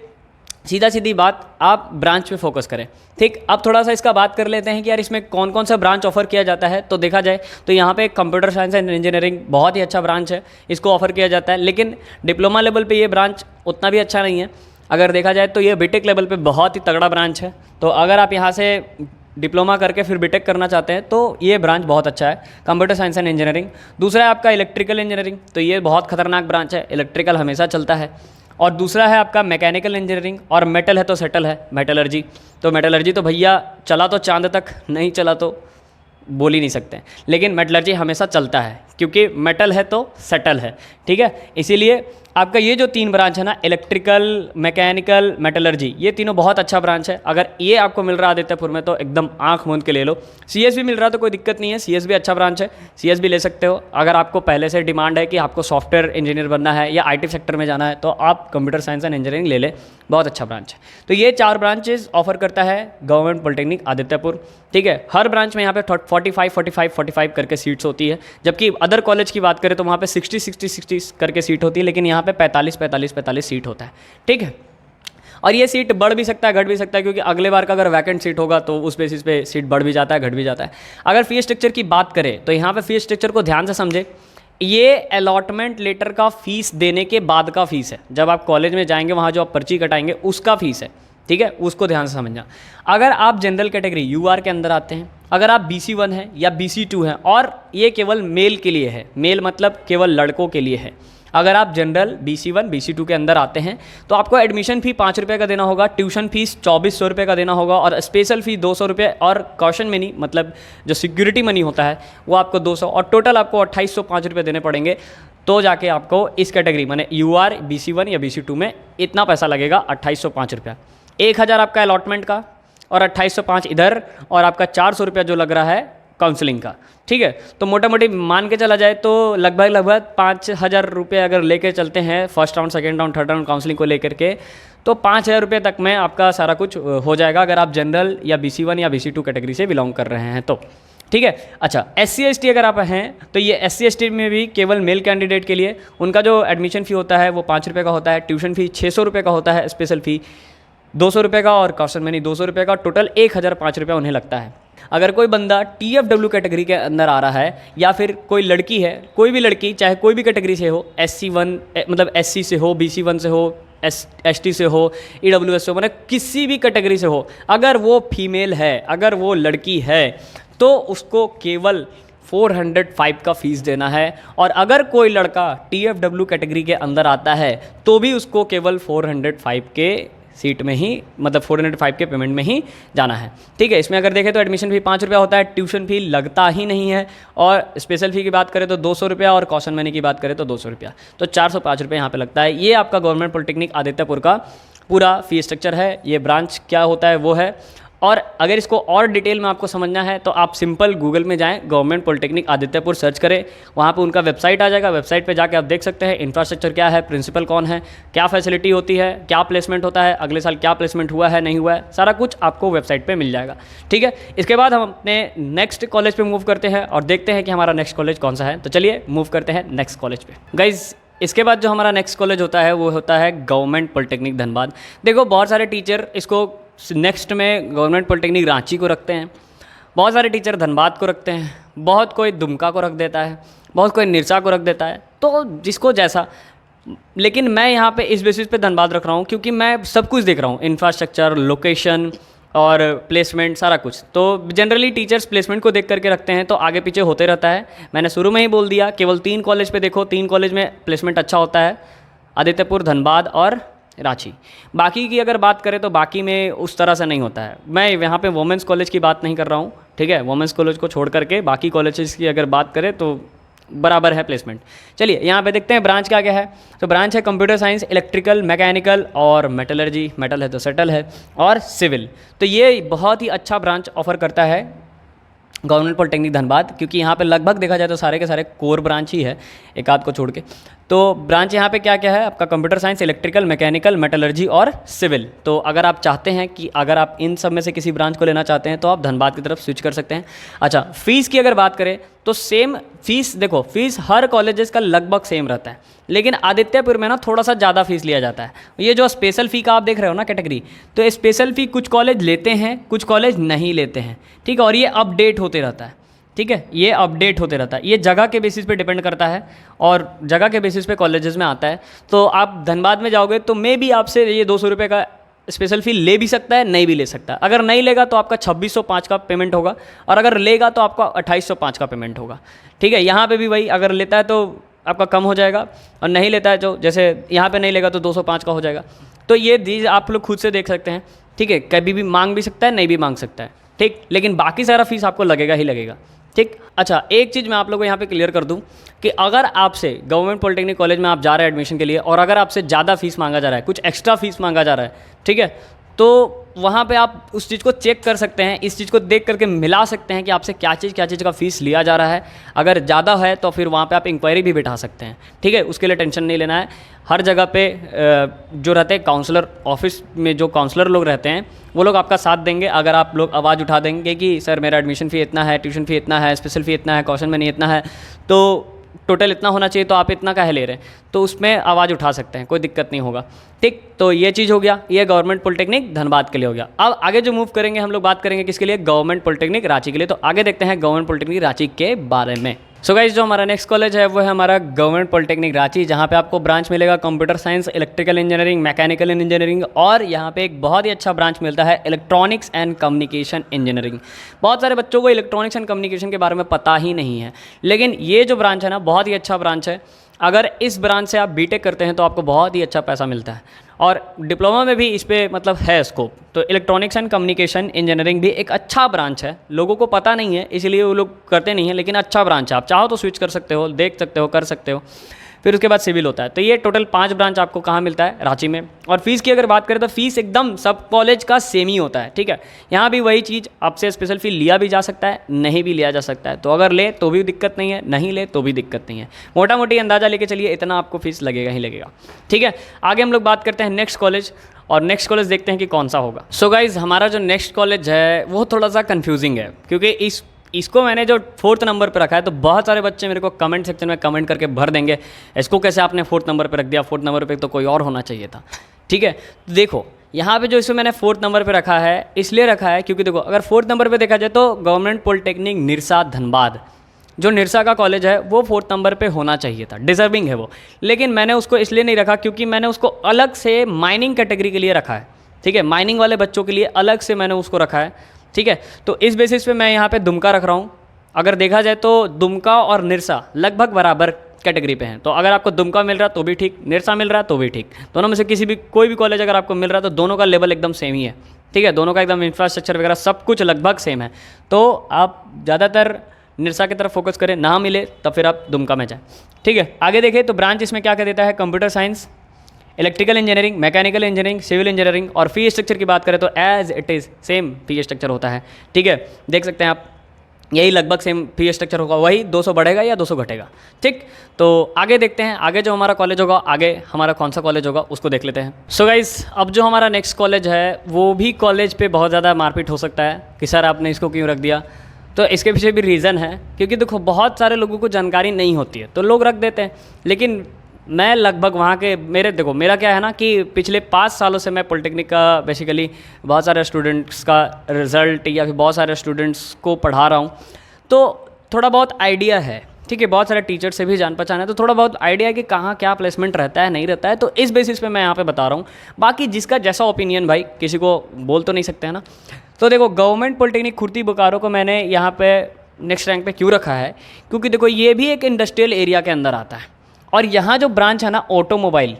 सीधा सीधी बात, आप ब्रांच पे फोकस करें, ठीक। अब थोड़ा सा इसका बात कर लेते हैं कि यार इसमें कौन कौन सा ब्रांच ऑफर किया जाता है। तो देखा जाए तो यहाँ पे कंप्यूटर साइंस एंड इंजीनियरिंग बहुत ही अच्छा ब्रांच है, इसको ऑफर किया जाता है, लेकिन डिप्लोमा लेवल पे ये ब्रांच उतना भी अच्छा नहीं है। अगर देखा जाए तो ये BTech लेवल पे बहुत ही तगड़ा ब्रांच है। तो अगर आप यहाँ से डिप्लोमा करके फिर बीटेक करना चाहते हैं तो ये ब्रांच बहुत अच्छा है, कंप्यूटर साइंस एंड इंजीनियरिंग। दूसरा है आपका इलेक्ट्रिकल इंजीनियरिंग, तो ये बहुत खतरनाक ब्रांच है, इलेक्ट्रिकल हमेशा चलता है। और दूसरा है आपका मैकेनिकल इंजीनियरिंग, और मेटल है तो सेटल है, मेटलर्जी। तो मेटलर्जी तो भैया चला तो चांद तक, नहीं चला तो बोल ही नहीं सकते, लेकिन मेटलर्जी हमेशा चलता है क्योंकि मेटल है तो सेटल है, ठीक है। इसीलिए आपका ये जो 3 ब्रांच है ना, इलेक्ट्रिकल, मैकेनिकल, मेटलर्जी, ये तीनों बहुत अच्छा ब्रांच है। अगर ये आपको मिल रहा है आदित्यपुर में तो एकदम आंख मूंद के ले लो। सीएस भी मिल रहा है तो कोई दिक्कत नहीं है, सीएस भी अच्छा ब्रांच है, सीएस भी ले सकते हो। अगर आपको पहले से डिमांड है कि आपको सॉफ्टवेयर इंजीनियर बनना है या आईटी सेक्टर में जाना है तो आप कंप्यूटर साइंस एंड इंजीनियरिंग ले लें, बहुत अच्छा ब्रांच है। तो ये 4 ब्रांचेज ऑफर करता है गवर्नमेंट पॉलिटेक्निक आदित्यपुर, ठीक है। हर ब्रांच में यहाँ पे 45 करके सीट्स होती है, जबकि अदर कॉलेज की बात करें तो वहाँ पे 60 करके सीट होती है, लेकिन यहाँ पे 45 सीट होता है, ठीक है। और ये सीट बढ़ भी सकता है, घट भी सकता है, क्योंकि अगले बार का अगर वैकेंट सीट होगा तो उस बेसिस पे सीट बढ़ भी जाता है, घट भी जाता है। अगर फीस स्ट्रक्चर की बात करें तो यहाँ पे फीस स्ट्रक्चर को ध्यान से समझे। ये अलॉटमेंट लेटर का फीस देने के बाद का फीस है, जब आप कॉलेज में जाएंगे वहाँ जो आप पर्ची कटाएंगे उसका फीस है, ठीक है, उसको ध्यान से समझना। अगर आप जनरल कैटेगरी यूआर के अंदर आते हैं, अगर आप BC1 हैं या BC2 हैं, और ये केवल मेल के लिए है, मेल मतलब केवल लड़कों के लिए है। अगर आप जनरल BC1 BC2 के अंदर आते हैं तो आपको एडमिशन फ़ी 5 रुपये का देना होगा, ट्यूशन फीस 2400 रुपये का देना होगा, और स्पेशल फ़ी 200 रुपये, और कॉशन मनी मतलब जो सिक्योरिटी मनी होता है वो आपको 200, और टोटल आपको 2805 रुपये देने पड़ेंगे। तो जाके आपको इस कैटेगरी माने UR BC1 या BC2 में इतना पैसा लगेगा, 2805 रुपया। 1000 आपका अलॉटमेंट का, और 2805 इधर, और आपका 400 रुपया जो लग रहा है काउंसलिंग का, ठीक है। तो मोटा मोटी मान के चला जाए तो लगभग 5000 रुपये अगर लेके चलते हैं first round, second round, third round counselling को लेकर के, तो 5000 रुपये तक में आपका सारा कुछ हो जाएगा, अगर आप जनरल या BC1 या BC2 कैटेगरी से बिलोंग कर रहे हैं तो, ठीक है। अच्छा, SC ST अगर आप हैं तो ये SC ST में भी केवल मेल कैंडिडेट के लिए उनका जो एडमिशन फ़ी होता है वो 5 रुपये का होता है, ट्यूशन फ़ी 600 रुपये का होता है, स्पेशल फ़ी 200 रुपये का, और कॉशन मनी 200 रुपये का, टोटल 1005 रुपये उन्हें लगता है। अगर कोई बंदा TFW कैटेगरी के अंदर आ रहा है, या फिर कोई लड़की है, कोई भी लड़की चाहे कोई भी कैटेगरी से हो, SC1 मतलब SC से हो, BC1 से हो, ST से हो, EWS से हो, मतलब किसी भी कैटेगरी से हो, अगर वो फीमेल है, अगर वो लड़की है, तो उसको केवल 405 का फीस देना है। और अगर कोई लड़का TFW कैटेगरी के अंदर आता है तो भी उसको केवल 405 के सीट में ही, मतलब 405 के पेमेंट में ही जाना है, ठीक है। इसमें अगर देखें तो एडमिशन फ़ी 5 रुपया होता है, ट्यूशन फ़ी लगता ही नहीं है, और स्पेशल फ़ी की बात करें तो 200 रुपया, और कॉशन मनी की बात करें तो 200 रुपया, तो 405 रुपये यहाँ पे लगता है। ये आपका गवर्नमेंट पॉलिटेक्निक आदित्यपुर का पूरा फ़ी स्ट्रक्चर है। ये ब्रांच क्या होता है वो है। और अगर इसको और डिटेल में आपको समझना है तो आप सिंपल गूगल में जाएं, गवर्नमेंट पॉलिटेक्निक आदित्यपुर सर्च करें, वहाँ पे उनका वेबसाइट आ जाएगा। वेबसाइट पे जाके आप देख सकते हैं इंफ्रास्ट्रक्चर क्या है, प्रिंसिपल कौन है, क्या फैसिलिटी होती है, क्या प्लेसमेंट होता है, अगले साल क्या प्लेसमेंट हुआ है नहीं हुआ है, सारा कुछ आपको वेबसाइट पर मिल जाएगा, ठीक है। इसके बाद हम अपने नेक्स्ट कॉलेज पर मूव करते हैं और देखते हैं कि हमारा नेक्स्ट कॉलेज कौन सा है। तो चलिए मूव करते हैं नेक्स्ट कॉलेज पर। गाइज, इसके बाद जो हमारा नेक्स्ट कॉलेज होता है वो होता है गवर्नमेंट पॉलिटेक्निक धनबाद। देखो, बहुत सारे टीचर इसको नेक्स्ट में गवर्नमेंट पॉलिटेक्निक रांची को रखते हैं, बहुत सारे टीचर धनबाद को रखते हैं, बहुत कोई दुमका को रख देता है, बहुत कोई निरसा को रख देता है, तो जिसको जैसा। लेकिन मैं यहाँ पे इस बेसिस पे धनबाद रख रहा हूँ क्योंकि मैं सब कुछ देख रहा हूँ, इंफ्रास्ट्रक्चर, लोकेशन और प्लेसमेंट, सारा कुछ। तो जनरली टीचर्स प्लेसमेंट को देख करके रखते हैं, तो आगे पीछे होते रहता है। मैंने शुरू में ही बोल दिया, केवल 3 कॉलेज पे देखो, 3 कॉलेज में प्लेसमेंट अच्छा होता है, आदित्यपुर, धनबाद और रांची। बाकी की अगर बात करें तो बाकी में उस तरह से नहीं होता है। मैं यहाँ पे वुमेंस कॉलेज की बात नहीं कर रहा हूँ, ठीक है। वुमेंस कॉलेज को छोड़ करके बाकी कॉलेजेस की अगर बात करें तो बराबर है प्लेसमेंट। चलिए यहाँ पे देखते हैं ब्रांच क्या क्या है। तो ब्रांच है कंप्यूटर साइंस, इलेक्ट्रिकल, मैकेनिकल और मेटलर्जी, मेटल है तो सेटल है, और सिविल। तो ये बहुत ही अच्छा ब्रांच ऑफर करता है गवर्नमेंट पॉलिटेक्निक धनबाद, क्योंकि यहाँ पे लगभग देखा जाए तो सारे के सारे कोर ब्रांच ही है, एक आध को छोड़ के। तो ब्रांच यहाँ पे क्या क्या है आपका, computer science, electrical, mechanical, metallurgy और सिविल। तो अगर आप चाहते हैं कि अगर आप इन सब में से किसी ब्रांच को लेना चाहते हैं तो आप धनबाद की तरफ स्विच कर सकते हैं। अच्छा, फीस की अगर बात करें तो सेम फीस, देखो फीस हर कॉलेजेस का लगभग सेम रहता है, लेकिन आदित्यपुर में ना थोड़ा सा ज़्यादा फीस लिया जाता है। ये जो स्पेशल फ़ी का आप देख रहे हो ना कैटेगरी, तो स्पेशल फ़ी कुछ कॉलेज लेते हैं, कुछ कॉलेज नहीं लेते हैं, ठीक है। और ये अपडेट होते रहता है, ठीक है, ये अपडेट होते रहता है। ये जगह के बेसिस पे डिपेंड करता है और जगह के बेसिस पे कॉलेजेस में आता है। तो आप धनबाद में जाओगे तो मे भी आपसे ये 200 रुपये का स्पेशल फ़ी ले भी सकता है, नहीं भी ले सकता है। अगर नहीं लेगा तो आपका 2605 का पेमेंट होगा, और अगर लेगा तो आपका 2805 का पेमेंट होगा। ठीक है, यहाँ पे भी वही, अगर लेता है तो आपका कम हो जाएगा, और नहीं लेता है तो जैसे यहाँ पे नहीं लेगा तो 205 का हो जाएगा। तो ये चीज़ आप लोग खुद से देख सकते हैं। ठीक है, कभी भी मांग भी सकता है, नहीं भी मांग सकता है। ठीक, लेकिन बाकी सारा फीस आपको लगेगा ही लगेगा। ठीक, अच्छा एक चीज़ मैं आप लोगों को यहाँ पे क्लियर कर दूँ कि अगर आपसे गवर्नमेंट पॉलिटेक्निक कॉलेज में आप जा रहे हैं एडमिशन के लिए, और अगर आपसे ज़्यादा फीस मांगा जा रहा है, कुछ एक्स्ट्रा फीस मांगा जा रहा है, ठीक है, तो वहाँ पे आप उस चीज़ को चेक कर सकते हैं, इस चीज़ को देख करके मिला सकते हैं कि आपसे क्या चीज़ का फ़ीस लिया जा रहा है। अगर ज़्यादा है तो फिर वहाँ पे आप इंक्वायरी भी बिठा सकते हैं। ठीक है, उसके लिए टेंशन नहीं लेना है। हर जगह पे जो रहते हैं काउंसलर, ऑफिस में जो काउंसलर लोग रहते हैं वो लोग आपका साथ देंगे। अगर आप लोग आवाज़ उठा देंगे कि सर मेरा एडमिशन फ़ी इतना है, ट्यूशन फ़ी इतना है, स्पेशल फ़ी इतना है, कॉशन मनी इतना है, तो टोटल इतना होना चाहिए, तो आप इतना काहे ले रहे हैं, तो उसमें आवाज़ उठा सकते हैं, कोई दिक्कत नहीं होगा। ठीक, तो ये चीज़ हो गया, ये गवर्नमेंट पॉलिटेक्निक धनबाद के लिए हो गया। अब आगे जो मूव करेंगे हम लोग बात करेंगे किसके लिए, गवर्नमेंट पॉलिटेक्निक रांची के लिए। तो आगे देखते हैं गवर्नमेंट पॉलिटेक्निक रांची के बारे में। सो गाइस, जो हमारा नेक्स्ट कॉलेज है वो है हमारा गवर्नमेंट पॉलिटेक्निक रांची, जहाँ पे आपको ब्रांच मिलेगा computer science, electrical engineering, mechanical engineering, और यहाँ पे एक बहुत ही अच्छा ब्रांच मिलता है इलेक्ट्रॉनिक्स एंड कम्युनिकेशन इंजीनियरिंग। बहुत सारे बच्चों को इलेक्ट्रॉनिक्स एंड कम्युनिकेशन के बारे में पता ही नहीं है, लेकिन ये जो ब्रांच है ना, बहुत ही अच्छा ब्रांच है। अगर इस ब्रांच से आप बीटेक करते हैं तो आपको बहुत ही अच्छा पैसा मिलता है, और डिप्लोमा में भी इस पर मतलब है स्कोप। तो इलेक्ट्रॉनिक्स एंड कम्युनिकेशन इंजीनियरिंग भी एक अच्छा ब्रांच है, लोगों को पता नहीं है इसलिए वो लोग करते नहीं हैं, लेकिन अच्छा ब्रांच है। आप चाहो तो स्विच कर सकते हो, देख सकते हो, कर सकते हो। फिर उसके बाद सिविल होता है। तो ये टोटल 5 ब्रांच आपको कहाँ मिलता है, रांची में। और फीस की अगर बात करें तो फीस एकदम सब कॉलेज का सेम ही होता है। ठीक है, यहाँ भी वही चीज़, आपसे स्पेशल फी लिया भी जा सकता है, नहीं भी लिया जा सकता है। तो अगर ले तो भी दिक्कत नहीं है, नहीं ले तो भी दिक्कत नहीं है। मोटा मोटी अंदाज़ा लेके चलिए, इतना आपको फीस लगेगा ही लगेगा। ठीक है, आगे हम लोग बात करते हैं नेक्स्ट कॉलेज, और नेक्स्ट कॉलेज देखते हैं कि कौन सा होगा। सो गाइज़, हमारा जो नेक्स्ट कॉलेज है वो थोड़ा सा कन्फ्यूजिंग है, क्योंकि इसको मैंने जो 4th नंबर पे रखा है, तो बहुत सारे बच्चे मेरे को कमेंट सेक्शन में कमेंट करके भर देंगे, इसको कैसे आपने 4th नंबर पे रख दिया, 4th नंबर पे तो कोई और होना चाहिए था। ठीक है, तो देखो यहाँ पे जो इसमें मैंने 4th नंबर पे रखा है, इसलिए रखा है क्योंकि देखो अगर 4th नंबर पे देखा जाए तो गवर्नमेंट पॉलिटेक्निक निरसा धनबाद, जो निरसा का कॉलेज है वो 4th नंबर पे होना चाहिए था, डिजर्विंग है वो। लेकिन मैंने उसको इसलिए नहीं रखा क्योंकि मैंने उसको अलग से माइनिंग कैटेगरी के लिए रखा है। ठीक है, माइनिंग वाले बच्चों के लिए अलग से मैंने उसको रखा है। ठीक है, तो इस बेसिस पे मैं यहाँ पे दुमका रख रहा हूँ। अगर देखा जाए तो दुमका और निरसा लगभग बराबर कैटेगरी पे हैं, तो अगर आपको दुमका मिल रहा है तो भी ठीक, निरसा मिल रहा है तो भी ठीक। दोनों में से किसी भी कोई भी कॉलेज अगर आपको मिल रहा है तो दोनों का लेवल एकदम सेम ही है। ठीक है, दोनों का एकदम इंफ्रास्ट्रक्चर वगैरह सब कुछ लगभग सेम है। तो आप ज़्यादातर निरसा की तरफ फोकस करें, ना मिले तब फिर आप दुमका में जाएँ। ठीक है, आगे देखें तो ब्रांच इसमें क्या क्या देता है, computer science, electrical engineering, mechanical engineering, civil engineering. और फी स्ट्रक्चर की बात करें तो as it is same fee structure होता है। ठीक है, देख सकते हैं आप, यही लगभग सेम फी स्ट्रक्चर होगा, वही 200 बढ़ेगा या 200 घटेगा। ठीक, तो आगे देखते हैं, आगे जो हमारा कॉलेज होगा, आगे हमारा कौन सा कॉलेज होगा उसको देख लेते हैं। सो गाइस, अब जो हमारा नेक्स्ट कॉलेज है वो भी कॉलेज पे बहुत ज़्यादा मारपीट हो सकता है कि सर आपने इसको क्यों रख दिया। तो इसके पीछे भी रीज़न है, क्योंकि देखो बहुत सारे लोगों को जानकारी नहीं होती है तो लोग रख देते हैं। लेकिन मैं लगभग वहाँ के मेरा क्या है ना कि पिछले 5 सालों से मैं पॉलिटेक्निक का बेसिकली बहुत सारे स्टूडेंट्स का रिज़ल्ट या फिर बहुत सारे स्टूडेंट्स को पढ़ा रहा हूँ, तो थोड़ा बहुत आइडिया है। ठीक है, बहुत सारे टीचर से भी जान पहचान है, तो थोड़ा बहुत आइडिया है कि कहाँ क्या प्लेसमेंट रहता है, नहीं रहता है। तो इस बेसिस पे मैं यहाँ पे बता रहा हूँ। बाकी जिसका जैसा ओपिनियन, भाई किसी को बोल तो नहीं सकते हैं ना। तो देखो गवर्नमेंट पॉलिटेक्निक खुर्ती बोकारो को मैंने यहाँ पे नेक्स्ट रैंक पे क्यों रखा है, क्योंकि देखो ये भी एक इंडस्ट्रियल एरिया के अंदर आता है, और यहाँ जो ब्रांच है ना ऑटोमोबाइल,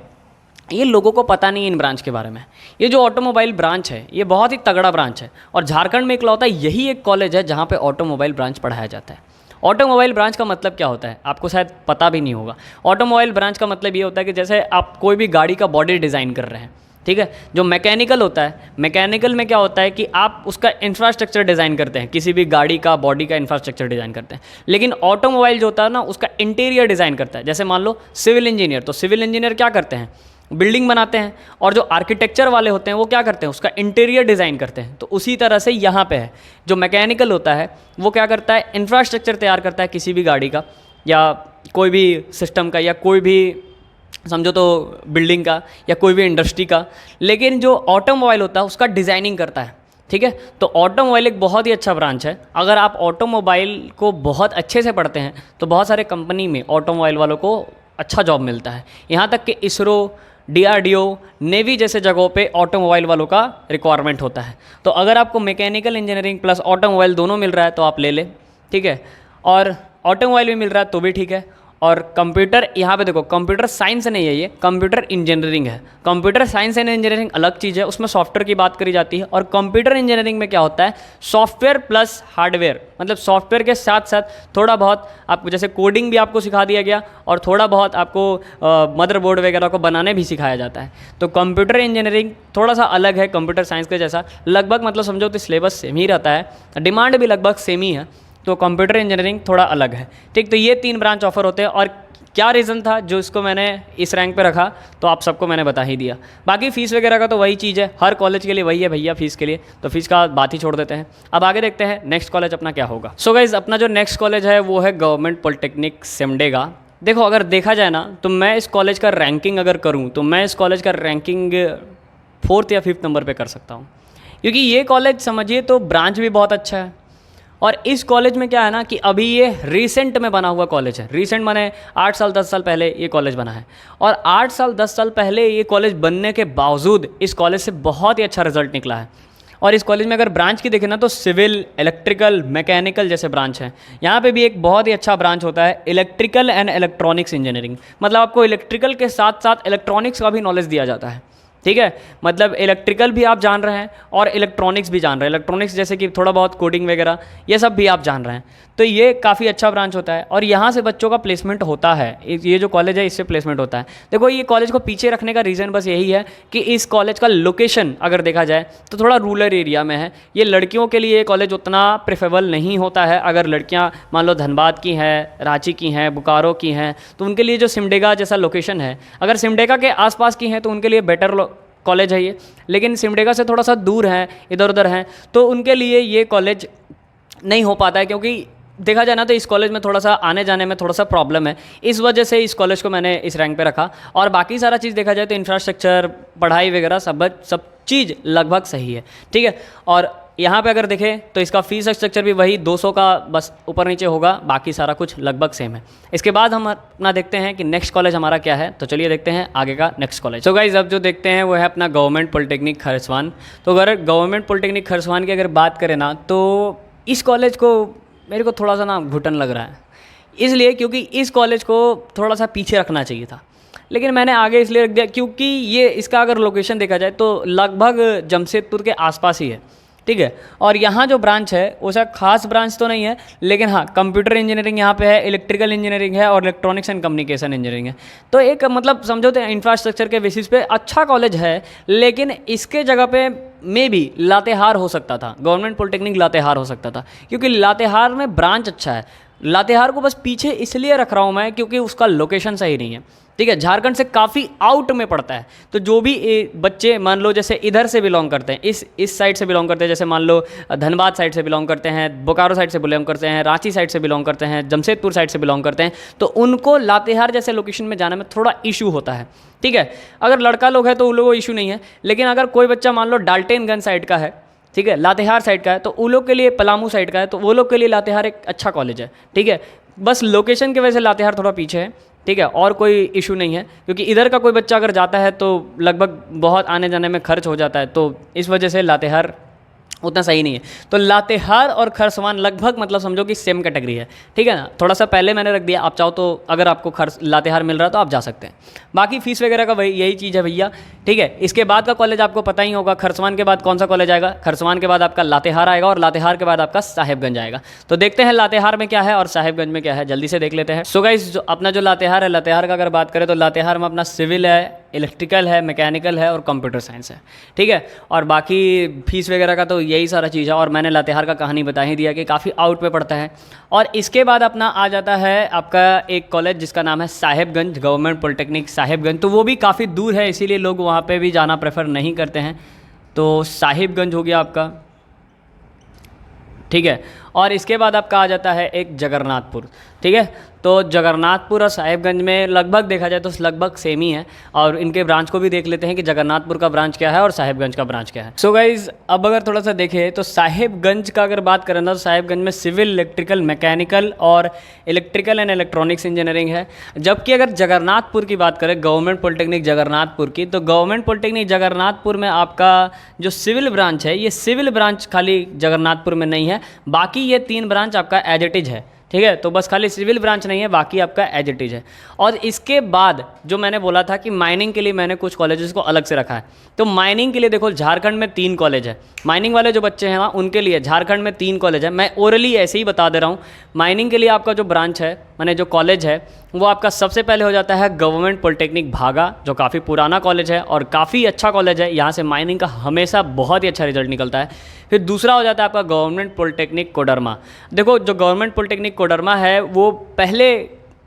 ये लोगों को पता नहीं है इन ब्रांच के बारे में। ये जो ऑटोमोबाइल ब्रांच है ये बहुत ही तगड़ा ब्रांच है, और झारखंड में इकलौता यही एक कॉलेज है जहाँ पे ऑटोमोबाइल ब्रांच पढ़ाया जाता है। ऑटोमोबाइल ब्रांच का मतलब क्या होता है आपको शायद पता भी नहीं होगा। ऑटोमोबाइल ब्रांच का मतलब ये होता है कि जैसे आप कोई भी गाड़ी का बॉडी डिज़ाइन कर रहे हैं, ठीक है, जो मैकेनिकल होता है, मैकेनिकल में क्या होता है कि आप उसका इंफ्रास्ट्रक्चर डिज़ाइन करते हैं, किसी भी गाड़ी का बॉडी का इंफ्रास्ट्रक्चर डिज़ाइन करते हैं। लेकिन ऑटोमोबाइल जो होता है ना उसका इंटीरियर डिज़ाइन करता है। जैसे मान लो सिविल इंजीनियर, तो सिविल इंजीनियर क्या करते हैं, बिल्डिंग बनाते हैं, और जो आर्किटेक्चर वाले होते हैं वो क्या करते हैं, उसका इंटीरियर डिज़ाइन करते हैं। तो उसी तरह से यहाँ पे है, जो मैकेनिकल होता है वो क्या करता है, इंफ्रास्ट्रक्चर तैयार करता है किसी भी गाड़ी का या कोई भी सिस्टम का या कोई भी समझो तो बिल्डिंग का या कोई भी इंडस्ट्री का। लेकिन जो ऑटोमोबाइल होता है उसका डिज़ाइनिंग करता है। ठीक है, तो ऑटोमोबाइल एक बहुत ही अच्छा ब्रांच है। अगर आप ऑटोमोबाइल को बहुत अच्छे से पढ़ते हैं तो बहुत सारे कंपनी में ऑटोमोबाइल वालों को अच्छा जॉब मिलता है। यहाँ तक कि इसरो, DRDO, नेवी जैसे जगहों पे ऑटोमोबाइल वालों का रिक्वायरमेंट होता है। तो अगर आपको मैकेनिकल इंजीनियरिंग प्लस ऑटोमोबाइल दोनों मिल रहा है तो आप ले लें, ठीक है। और ऑटोमोबाइल भी मिल रहा है तो भी ठीक है। और कंप्यूटर, यहाँ पे देखो कंप्यूटर साइंस नहीं है, ये कंप्यूटर इंजीनियरिंग है। कंप्यूटर साइंस एंड इंजीनियरिंग अलग चीज़ है, उसमें सॉफ्टवेयर की बात करी जाती है। और कंप्यूटर इंजीनियरिंग में क्या होता है, सॉफ्टवेयर प्लस हार्डवेयर, मतलब सॉफ्टवेयर के साथ साथ थोड़ा बहुत आपको जैसे कोडिंग भी आपको सिखा दिया गया और थोड़ा बहुत आपको मदरबोर्ड वगैरह को बनाने भी सिखाया जाता है। तो कंप्यूटर इंजीनियरिंग थोड़ा सा अलग है कंप्यूटर साइंस के जैसा, लगभग मतलब समझो तो सिलेबस सेम ही रहता है, डिमांड भी लगभग सेम ही है। तो कंप्यूटर इंजीनियरिंग थोड़ा अलग है, ठीक। तो ये 3 ब्रांच ऑफर होते हैं। और क्या रीज़न था जो इसको मैंने इस रैंक पे रखा, तो आप सबको मैंने बता ही दिया। बाकी फ़ीस वगैरह का तो वही चीज़ है, हर कॉलेज के लिए वही है भैया फ़ीस के लिए, तो फ़ीस का बात ही छोड़ देते हैं। अब आगे देखते हैं नेक्स्ट कॉलेज अपना क्या होगा। सो गाइज़, अपना जो नेक्स्ट कॉलेज है वो है गवर्नमेंट पॉलिटेक्निक सिमडेगा। देखो अगर देखा जाए ना, तो मैं इस कॉलेज का रैंकिंग अगर करूँ तो मैं इस कॉलेज का रैंकिंग 4th या 5th नंबर पर कर सकता हूँ, क्योंकि ये कॉलेज समझिए तो ब्रांच भी बहुत अच्छा है। और इस कॉलेज में क्या है ना कि अभी ये रिसेंट में बना हुआ कॉलेज है। रिसेंट माने 8 साल 10 साल पहले ये कॉलेज बना है। और 8 साल 10 साल पहले ये कॉलेज बनने के बावजूद इस कॉलेज से बहुत ही अच्छा रिजल्ट निकला है। और इस कॉलेज में अगर ब्रांच की देखें ना तो सिविल, इलेक्ट्रिकल, मैकेनिकल जैसे ब्रांच हैं। यहाँ पे भी एक बहुत ही अच्छा ब्रांच होता है इलेक्ट्रिकल एंड इलेक्ट्रॉनिक्स इंजीनियरिंग, मतलब आपको इलेक्ट्रिकल के साथ साथ इलेक्ट्रॉनिक्स का भी नॉलेज दिया जाता है, ठीक है। मतलब इलेक्ट्रिकल भी आप जान रहे हैं और इलेक्ट्रॉनिक्स भी जान रहे हैं, इलेक्ट्रॉनिक्स जैसे कि थोड़ा बहुत कोडिंग वगैरह ये सब भी आप जान रहे हैं। तो ये काफ़ी अच्छा ब्रांच होता है और यहाँ से बच्चों का प्लेसमेंट होता है। ये जो कॉलेज है इससे प्लेसमेंट होता है। देखो ये कॉलेज को पीछे रखने का रीज़न बस यही है कि इस कॉलेज का लोकेशन अगर देखा जाए तो थोड़ा रूरल एरिया में है। ये लड़कियों के लिए कॉलेज उतना प्रेफरेबल नहीं होता है। अगर लड़कियाँ मान लो धनबाद की हैं, रांची की हैं, बोकारो की हैं, तो उनके लिए जो सिमडेगा जैसा लोकेशन है, अगर सिमडेगा के आसपास की हैं तो उनके लिए बेटर कॉलेज है ये। लेकिन सिमडेगा से थोड़ा सा दूर हैं, इधर उधर हैं, तो उनके लिए ये कॉलेज नहीं हो पाता है, क्योंकि देखा जाए ना तो इस कॉलेज में थोड़ा सा आने जाने में थोड़ा सा प्रॉब्लम है। इस वजह से इस कॉलेज को मैंने इस रैंक पे रखा। और बाकी सारा चीज़ देखा जाए तो इंफ्रास्ट्रक्चर, पढ़ाई वगैरह सब चीज़ लगभग सही है, ठीक है। और यहाँ पे अगर देखें तो इसका फ़ीस स्ट्रक्चर भी वही 200 का बस ऊपर नीचे होगा, बाकी सारा कुछ लगभग सेम है। इसके बाद हम अपना देखते हैं कि नेक्स्ट कॉलेज हमारा क्या है, तो चलिए देखते हैं आगे का नेक्स्ट कॉलेज। तो गाइज अब जो देखते हैं वो है अपना गवर्नमेंट पॉलिटेक्निक खरसवान। तो अगर गवर्नमेंट पॉलिटेक्निक खरसवान की अगर बात करें ना, तो इस कॉलेज को मेरे को थोड़ा सा ना घुटन लग रहा है, इसलिए क्योंकि इस कॉलेज को थोड़ा सा पीछे रखना चाहिए था, लेकिन मैंने आगे इसलिए रख दिया क्योंकि ये इसका अगर लोकेशन देखा जाए तो लगभग जमशेदपुर के आसपास ही है, ठीक है। और यहाँ जो ब्रांच है वो शायद खास ब्रांच तो नहीं है, लेकिन हाँ कंप्यूटर इंजीनियरिंग यहाँ पे है, इलेक्ट्रिकल इंजीनियरिंग है और इलेक्ट्रॉनिक्स एंड कम्युनिकेशन इंजीनियरिंग है। तो एक मतलब समझो तो इंफ्रास्ट्रक्चर के बेसिस पे अच्छा कॉलेज है, लेकिन इसके जगह पे मे भी लातेहार हो सकता था, गवर्नमेंट पॉलिटेक्निक लातेहार हो सकता था, क्योंकि लातेहार में ब्रांच अच्छा है। लातेहार को बस पीछे इसलिए रख रहा हूँ मैं क्योंकि उसका लोकेशन सही नहीं है, ठीक है। झारखंड से काफ़ी आउट में पड़ता है। तो जो भी बच्चे मान लो जैसे इधर से बिलोंग करते हैं, इस साइड से बिलोंग करते हैं, जैसे मान लो धनबाद साइड से बिलोंग करते हैं, बोकारो साइड से बिलोंग करते हैं, रांची साइड से बिलोंग करते हैं, जमशेदपुर साइड से बिलोंग करते हैं, तो उनको लातेहार जैसे लोकेशन में जाने में थोड़ा इशू होता है, ठीक है। अगर लड़का लोग है तो उन लोगों को इशू नहीं है, लेकिन अगर कोई बच्चा मान लो डाल्टनगंज साइड का है, ठीक है, लातेहार साइड का है, तो उन लोग के लिए, पलामू साइड का है, तो वो लोग के लिए लातेहार एक अच्छा कॉलेज है, ठीक है। बस लोकेशन की वजह से लातेहार थोड़ा पीछे है, ठीक है, और कोई इशू नहीं है, क्योंकि इधर का कोई बच्चा अगर जाता है तो लगभग बहुत आने जाने में खर्च हो जाता है, तो इस वजह से लातेहार उतना सही नहीं है। तो लातेहार और खरसवान लगभग मतलब समझो कि सेम कैटेगरी है, ठीक है ना। थोड़ा सा पहले मैंने रख दिया, आप चाहो तो अगर आपको लातेहार मिल रहा है तो आप जा सकते हैं। बाकी फीस वगैरह का वही यही चीज़ है भैया, ठीक है। इसके बाद का कॉलेज आपको पता ही होगा, खरसवान के बाद कौन सा कॉलेज आएगा, खरसवान के बाद आपका लातेहार आएगा और लातेहार के बाद आपका साहेबगंज आएगा। तो देखते हैं लातेहार में क्या है और साहेबगंज में क्या है, जल्दी से देख लेते हैं। सो गाइस, अपना जो लातेहार है, लातेहार का अगर बात करें तो लातेहार में अपना सिविल है, इलेक्ट्रिकल है, मैकेनिकल है और कंप्यूटर साइंस है, ठीक है। और बाकी फीस वगैरह का तो यही सारा चीज़ है, और मैंने लातेहार का कहानी बता ही दिया कि काफ़ी आउट पे पड़ता है। और इसके बाद अपना आ जाता है आपका एक कॉलेज जिसका नाम है साहेबगंज, गवर्नमेंट पॉलिटेक्निक साहेबगंज। तो वो भी काफ़ी दूर है, इसीलिए लोग वहाँ पे भी जाना प्रेफर नहीं करते हैं। तो साहिबगंज हो गया आपका, ठीक है। और इसके बाद आपका आ जाता है एक जगन्नाथपुर, ठीक है। तो तो जगन्नाथपुर और साहिबगंज में लगभग देखा जाए तो लगभग सेम ही है। और इनके ब्रांच को भी देख लेते हैं कि जगन्नाथपुर का ब्रांच क्या है और साहिबगंज का ब्रांच क्या है। सो गाइज अब अगर थोड़ा सा देखें तो साहिबगंज का अगर बात करें ना तो साहिबगंज में सिविल, इलेक्ट्रिकल, मैकेनिकल और इलेक्ट्रिकल एंड इलेक्ट्रॉनिक्स इंजीनियरिंग है। जबकि अगर जगन्नाथपुर की बात करें, गवर्नमेंट पॉलिटेक्निक जगन्नाथपुर की, तो गवर्नमेंट पॉलिटेक्निक जगन्नाथपुर में आपका जो सिविल ब्रांच है, ये सिविल ब्रांच खाली जगन्नाथपुर में नहीं है, बाकी ये 3 ब्रांच आपका एज इट इज़ है। ठीक है, तो बस खाली सिविल ब्रांच नहीं है, बाकी आपका एज इट इज़ है। और इसके बाद जो मैंने बोला था कि माइनिंग के लिए मैंने कुछ कॉलेजेस को अलग से रखा है, तो माइनिंग के लिए देखो झारखंड में 3 कॉलेज है। माइनिंग वाले जो बच्चे हैं ना उनके लिए झारखंड में 3 कॉलेज है। मैं ओरली ऐसे ही बता दे रहा हूँ। माइनिंग के लिए आपका जो ब्रांच है, माने जो कॉलेज है, वो आपका सबसे पहले हो जाता है गवर्नमेंट पॉलिटेक्निक भागा, जो काफ़ी पुराना कॉलेज है और काफ़ी अच्छा कॉलेज है। यहाँ से माइनिंग का हमेशा बहुत ही अच्छा रिजल्ट निकलता है। फिर दूसरा हो जाता है आपका गवर्नमेंट पॉलिटेक्निक कोडरमा। देखो जो गवर्नमेंट पॉलिटेक्निक कोडरमा है वो पहले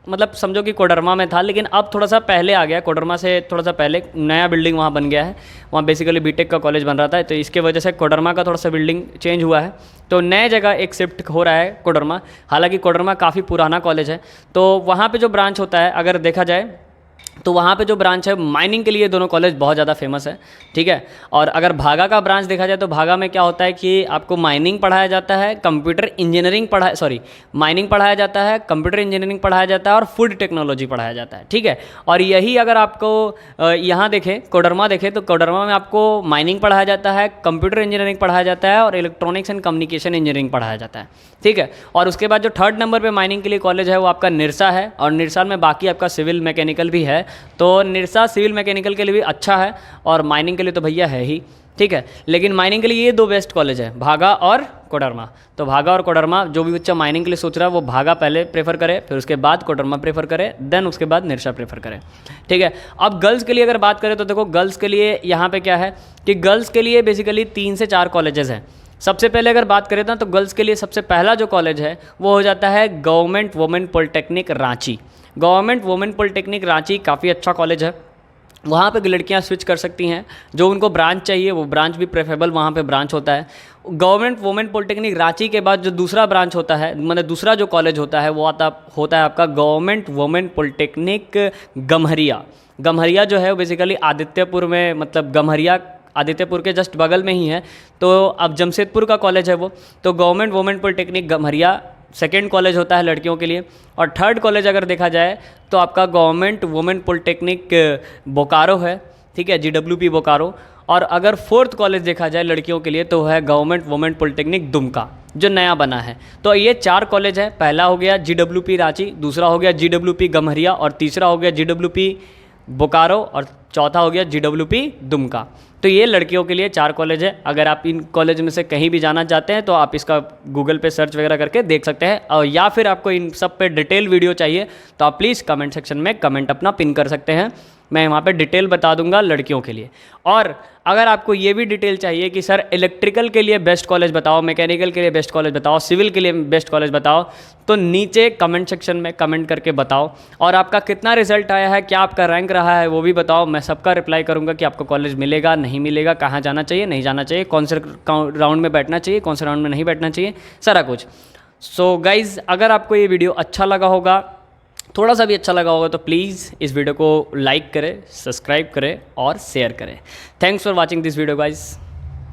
मतलब समझो कि कोडरमा में था, लेकिन अब थोड़ा सा पहले आ गया। कोडरमा से थोड़ा सा पहले नया बिल्डिंग वहाँ बन गया है, वहाँ बेसिकली बीटेक का कॉलेज बन रहा था, तो इसके वजह से कोडरमा का थोड़ा सा बिल्डिंग चेंज हुआ है, तो नए जगह एक शिफ्ट हो रहा है कोडरमा। हालांकि कोडरमा काफ़ी पुराना कॉलेज है, तो वहाँ पे जो ब्रांच होता है अगर देखा जाए तो वहाँ पे जो ब्रांच है माइनिंग के लिए दोनों कॉलेज बहुत ज़्यादा फेमस है। ठीक है, और अगर भागा का ब्रांच देखा जाए तो भागा में क्या होता है कि आपको माइनिंग पढ़ाया जाता है, कंप्यूटर इंजीनियरिंग माइनिंग पढ़ाया जाता है, कंप्यूटर इंजीनियरिंग पढ़ाया जाता है और फूड टेक्नोलॉजी पढ़ाया जाता है। ठीक है, और यही अगर आपको यहाँ देखें, कोडरमा देखें, तो कोडरमा में आपको माइनिंग पढ़ाया जाता है, कंप्यूटर इंजीनियरिंग पढ़ाया जाता है और इलेक्ट्रॉनिक्स एंड कम्युनिकेशन इंजीनियरिंग पढ़ाया जाता है। ठीक है, और उसके बाद जो 3rd नंबर पे माइनिंग के लिए कॉलेज है वो आपका निरसा है, और निरसा में बाकी आपका सिविल मैकेनिकल भी है, तो निरसा सिविल मैकेनिकल के लिए भी अच्छा है और माइनिंग के लिए तो भैया है ही। ठीक है, लेकिन माइनिंग के लिए ये 2 बेस्ट कॉलेज है, भागा और कोडरमा। तो भागा और कोडरमा, जो भी बच्चा माइनिंग के लिए सोच रहा है वो भागा पहले प्रेफर करे, फिर उसके बाद कोडरमा प्रेफर करे, देन उसके बाद निरसा प्रेफर करे। ठीक है, अब गर्ल्स के लिए अगर बात करें तो देखो गर्ल्स के लिए यहाँ पे क्या है कि गर्ल्स के लिए बेसिकली 3 से 4 कॉलेजेस हैं। सबसे पहले अगर बात करें ना तो गर्ल्स के लिए सबसे पहला जो कॉलेज है वो हो जाता है government women polytechnic Ranchi. Government women polytechnic Ranchi काफ़ी अच्छा कॉलेज है, वहाँ पे लड़कियाँ स्विच कर सकती हैं, जो उनको ब्रांच चाहिए वो ब्रांच भी प्रेफरेबल वहाँ पे ब्रांच होता है। गवर्नमेंट वुमेन पॉलिटेक्निक रांची के बाद जो दूसरा ब्रांच होता है, मतलब दूसरा जो कॉलेज होता है वो होता है आपका government women polytechnic Gamharia. Gamharia जो है वो बेसिकली आदित्यपुर में, मतलब गम्हरिया आदित्यपुर के जस्ट बगल में ही है, तो अब जमशेदपुर का कॉलेज है वो। तो government women polytechnic Gamharia 2nd college होता है लड़कियों के लिए। और 3rd कॉलेज अगर देखा जाए तो आपका गवर्नमेंट वुमेन पॉलिटेक्निक बोकारो है। ठीक है, GWP बोकारो। और अगर 4th कॉलेज देखा जाए लड़कियों के लिए तो है गवर्नमेंट वुमेन पॉलिटेक्निक दुमका, जो नया बना है। तो ये 4 कॉलेज है, पहला हो गया GWP रांची, दूसरा हो गया GWP गम्हरिया और तीसरा हो गया GWP बोकारो और चौथा हो गया GWP दुमका। तो ये लड़कियों के लिए 4 कॉलेज है। अगर आप इन कॉलेज में से कहीं भी जाना चाहते हैं तो आप इसका गूगल पे सर्च वगैरह करके देख सकते हैं, और या फिर आपको इन सब पे डिटेल वीडियो चाहिए तो आप प्लीज़ कमेंट सेक्शन में कमेंट अपना पिन कर सकते हैं, मैं वहाँ पे डिटेल बता दूंगा लड़कियों के लिए। और अगर आपको ये भी डिटेल चाहिए कि सर इलेक्ट्रिकल के लिए बेस्ट कॉलेज बताओ, मैकेनिकल के लिए बेस्ट कॉलेज बताओ, सिविल के लिए बेस्ट कॉलेज बताओ, तो नीचे कमेंट सेक्शन में कमेंट करके बताओ। और आपका कितना रिजल्ट आया है, क्या आपका रैंक रहा है वो भी बताओ। मैं सबका रिप्लाई करूँगा कि आपको कॉलेज मिलेगा नहीं मिलेगा, कहाँ जाना चाहिए नहीं जाना चाहिए, कौन से राउंड में बैठना चाहिए कौन से राउंड में नहीं बैठना चाहिए, सारा कुछ। सो गाइज़ अगर आपको ये वीडियो अच्छा लगा होगा, थोड़ा सा भी अच्छा लगा होगा, तो प्लीज़ इस वीडियो को लाइक करें, सब्सक्राइब करें और शेयर करें। Thanks for watching this video guys.